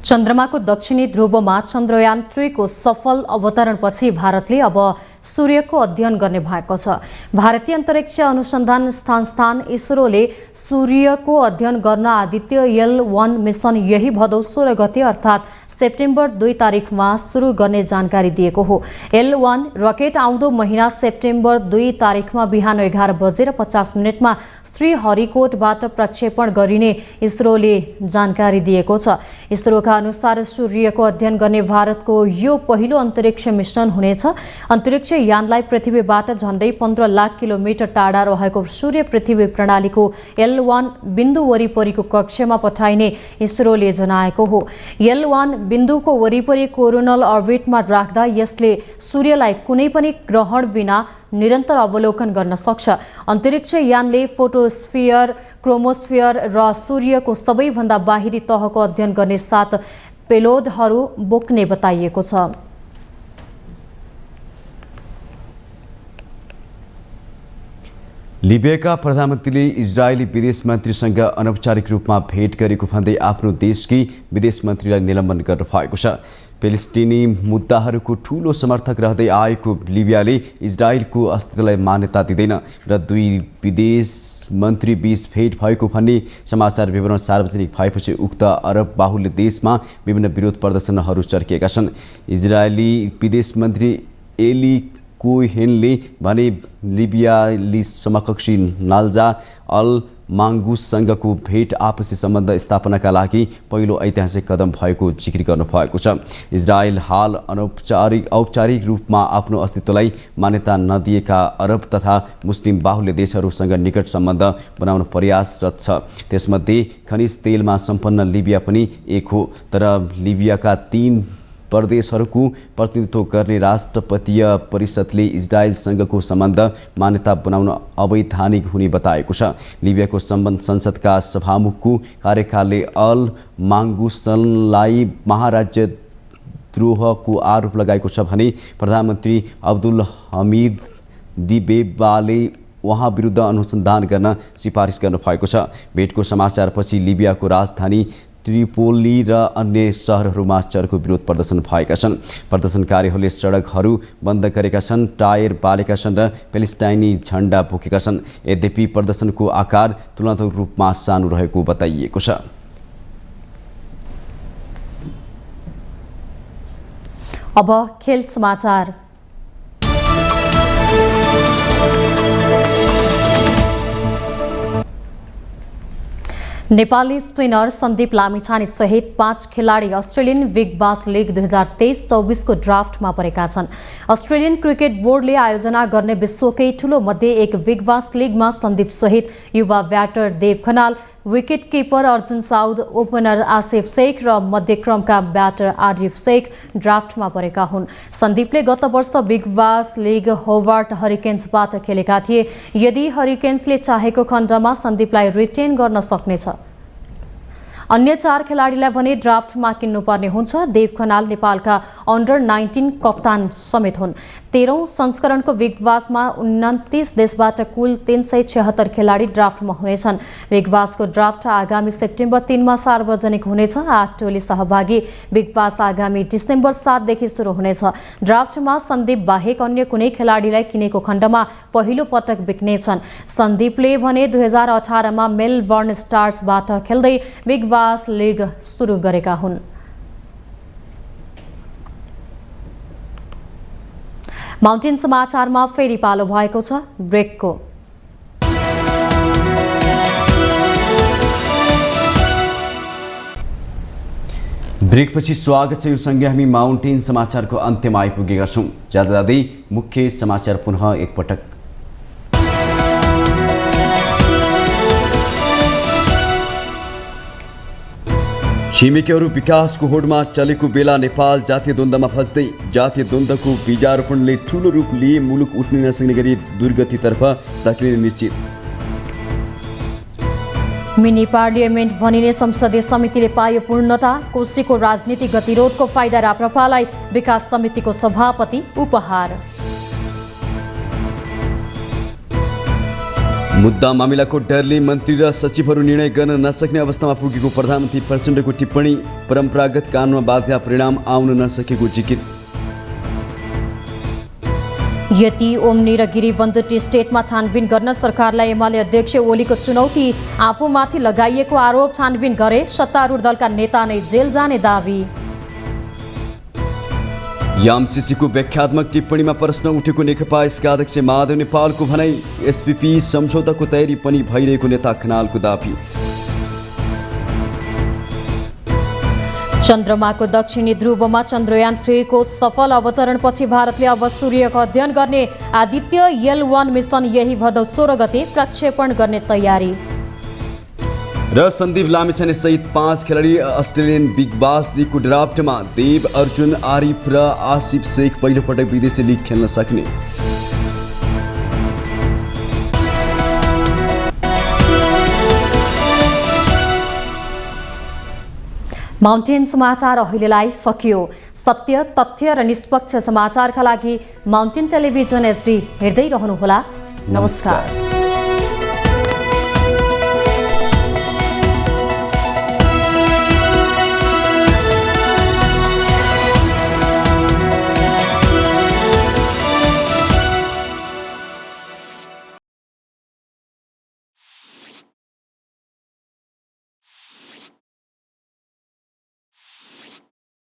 चन्द्रमाको दक्षिणी ध्रुवमा चन्द्रयान 3 को सफल अवतरणपछि भारतले अब सूर्यको अध्ययन गर्ने भएको छ। भारतीय अन्तरिक्ष अनुसन्धान संस्थान इसरोले सूर्यको अध्ययन गर्न आदित्य L1 मिसन यही भदौ 16 गते अर्थात् सेप्टेम्बर 2 तारिखमा सुरु गर्ने जानकारी दिएको हो। L1 रकेट आउँदो महिना सेप्टेम्बर 2 तारिखमा बिहान 11:50 श्रीहरिकोटबाट प्रक्षेपण गरिने इसरोले जानकारी दिएको छ। इसरोका अनुसार सूर्यको अध्ययन गर्ने भारतको यो पहिलो अन्तरिक्ष मिसन हुनेछ। अन्तरिक्ष यानलाई पृथ्वीबाट झण्डै 15 लाख किलोमिटर टाढा रहेको सूर्य पृथ्वी प्रणालीको L1 बिन्दु वरिपरिको कक्षमा पठाइने इसरोले जनाएको हो। L1 बिन्दुको वरिपरि कोरोनल अर्बिटमा राख्दा यसले सूर्यलाई कुनै पनि ग्रहण बिना निरन्तर अवलोकन गर्न सक्छ। अन्तरिक्ष यानले फोटोस्फियर, क्रोमोस्फियर र सूर्यको सबैभन्दा बाहिरी तहको अध्ययन गर्ने 7 पेलोडहरू बोक्ने बताइएको छ। लिबियाका प्रधानमन्त्रीले इजरायली विदेश मन्त्रीसँग अनौपचारिक रूपमा भेट गरेको भन्दै आफ्नो देशकी विदेश मन्त्रीलाई निलम्बन गर्नु भएको छ। पेलेस्टिनी मुद्दाहरूको ठूलो समर्थक रहँदै आएको लिबियाले इजरायलको अस्तित्वलाई मान्यता दिँदैन र दुई विदेश मन्त्री बीच भेट भएको भन्ने समाचार विवरण सार्वजनिक भएपछि उक्त अरब बाहुल्य देशमा विभिन्न विरोध प्रदर्शनहरू चर्किएका छन्। इजरायली विदेश मन्त्री एली कोहेनले भने लिबियाली समकक्षी नाल्जा अल माङ्गुससँगको भेट आपसी सम्बन्ध स्थापनाका लागि पहिलो ऐतिहासिक कदम भएको जिकिर गर्नुभएको छ। इजरायल हाल औपचारिक रूपमा आफ्नो अस्तित्वलाई मान्यता नदिएका अरब तथा मुस्लिम बाहुल्य देशहरूसँग निकट सम्बन्ध बनाउन प्रयासरत छ। त्यसमध्ये खनिज तेलमा सम्पन्न लिबिया पनि एक हो। तर लिबियाका 3 प्रदेशहरूको प्रतिनिधित्व गर्ने राष्ट्रपतीय परिषदले इजरायलसँगको सम्बन्ध मान्यता बनाउन अवैधानिक हुने बताएको छ। लिबियाको संसदका सभामुखको कार्यकालले अल माङ्गुसलाई महाराज्य द्रोहको आरोप लगाएको छ भने प्रधानमन्त्री अब्दुल हमिद डिबेबाले उहाँ विरुद्ध अनुसन्धान गर्न सिफारिस गर्नुभएको छ। भेटको समाचारपछि लिबियाको राजधानी त्रिपोली र अन्य सहरहरूमा चर्को विरोध प्रदर्शन भएका छन्। प्रदर्शनकारीहरूले सडकहरू बन्द गरेका छन्, टायर बालेका छन् र पेलेस्टाइनी झण्डा बोकेका छन्। यद्यपि प्रदर्शनको आकार तुलनात्मक रूपमा सानो रहेको बताइएको छ। अब खेल समाचार। नेपाली स्पिनर सन्दीप लामिछाने सहित 5 खेलाडी अस्ट्रेलियन बिग बास लिग 2023-24 को ड्राफ्टमा परेका छन्। अस्ट्रेलियन क्रिकेट बोर्डले आयोजना गर्ने विश्वकै ठूलो मध्ये एक बिग बास लिगमा सन्दीप सहित युवा batter Dev Khanal, wicket keeper Arjun Saud, opener Asif Sheikh र मध्यक्रमका ब्याटर आरिफ शेख ड्राफ्टमा परेका हुन्। सन्दीपले गत वर्ष बिग बास लिग होबार्ट हरिकेन्सबाट खेलेका थिए। यदि हरिकेन्सले चाहेको खण्डमा सन्दीपलाई रिटेन गर्न सक्नेछ। अन्य 4 खेलाडीलाई भने ड्राफ्टमा किन्नुपर्ने हुन्छ। देव खनाल नेपालका अन्डर 19 कप्तान समेत हुन्। 13औं संस्करणको बिग बासमा 29 देशबाट कुल 376 खेलाडी ड्राफ्टमा हुनेछन्। बिग बासको ड्राफ्ट आगामी सेप्टेम्बर 3 मा सार्वजनिक हुनेछ। 8 टोली सहभागी बिग बास आगामी डिसेम्बर 7 देखि सुरु हुनेछ। ड्राफ्टमा सन्दीप बाहेक अन्य कुनै खेलाडीलाई किनेको खण्डमा पहिलो पटक बिक्नेछन्। सन्दीपले भने 2018 मा मेलबर्न स्टार्सबाट खेल्दै बिग विकास लीग सुरु गरेका हुन्। माउन्टेन समाचारमा फेरि पालो भएको छ ब्रेकको। ब्रेकपछि स्वागत छ। यो सँगै हामी माउन्टेन समाचारको अन्त्यमा आइपुगेका छौँ। जाँदा जाँदै मुख्य समाचार पुनः एकपटक। छिमेकीहरू विकासको होडमा चलेको बेला नेपाल जातीय द्वन्द्वमा फस्दै जातीय द्वन्द्वको बीजारोपणले ठूलो रूप लिए मुलुक उठ्न नसक्ने गरी दुर्गतितर्फ धकेलिने निश्चित। मिनी पार्लियामेन्ट भनिने संसदीय समितिले पायो पूर्णता। कोशीको राजनीतिक गतिरोधको फाइदा राप्रपालाई विकास समितिको सभापति उपहार। मुद्दा मामिलाको डरले मन्त्री र सचिवहरू निर्णय गर्न नसक्ने अवस्थामा पुगेको प्रधानमन्त्री प्रचण्डको टिप्पणी। परम्परागत कानुनमा बाध्य परिणाम आउन नसकेको जिकिर। यति ओम्नी र गिरिबन्ध टी स्टेटमा छानबिन गर्न सरकारलाई एमाले अध्यक्ष ओलीको चुनौती। आफूमाथि लगाइएको आरोप छानबिन गरे सत्तारूढ दलका नेता नै जेल जाने दावी। एमसीसीको व्याख्यात्मक टिप्पणीमा प्रश्न उठेको नेकपा यसका अध्यक्ष माधव नेपालको भनाई। एसपीपी सम्झौताको तयारी पनि भइरहेको नेता खनालको दावी। चन्द्रमाको दक्षिणी ध्रुवमा चन्द्रयान 3 को सफल अवतरणपछि भारतले अब सूर्यको अध्ययन गर्ने आदित्य L1 मिसन यही भदौ 16 गते प्रक्षेपण गर्ने तयारी। र सन्दीप लामिछाने सहित 5 खेलाडी अस्ट्रेलियन बिग बास लिगको ड्राफ्टमा। देव अर्जुन आरिफ र आसिफ शेख पहिलोपटक विदेशी लिग खेल्न सक्ने। माउन्टेन समाचार अहिलेलाई सकियो। सत्य, तथ्य र निष्पक्ष समाचारका लागि माउन्टेन टेलिभिजन HD हेर्दै रहनुहोला। नमस्कार।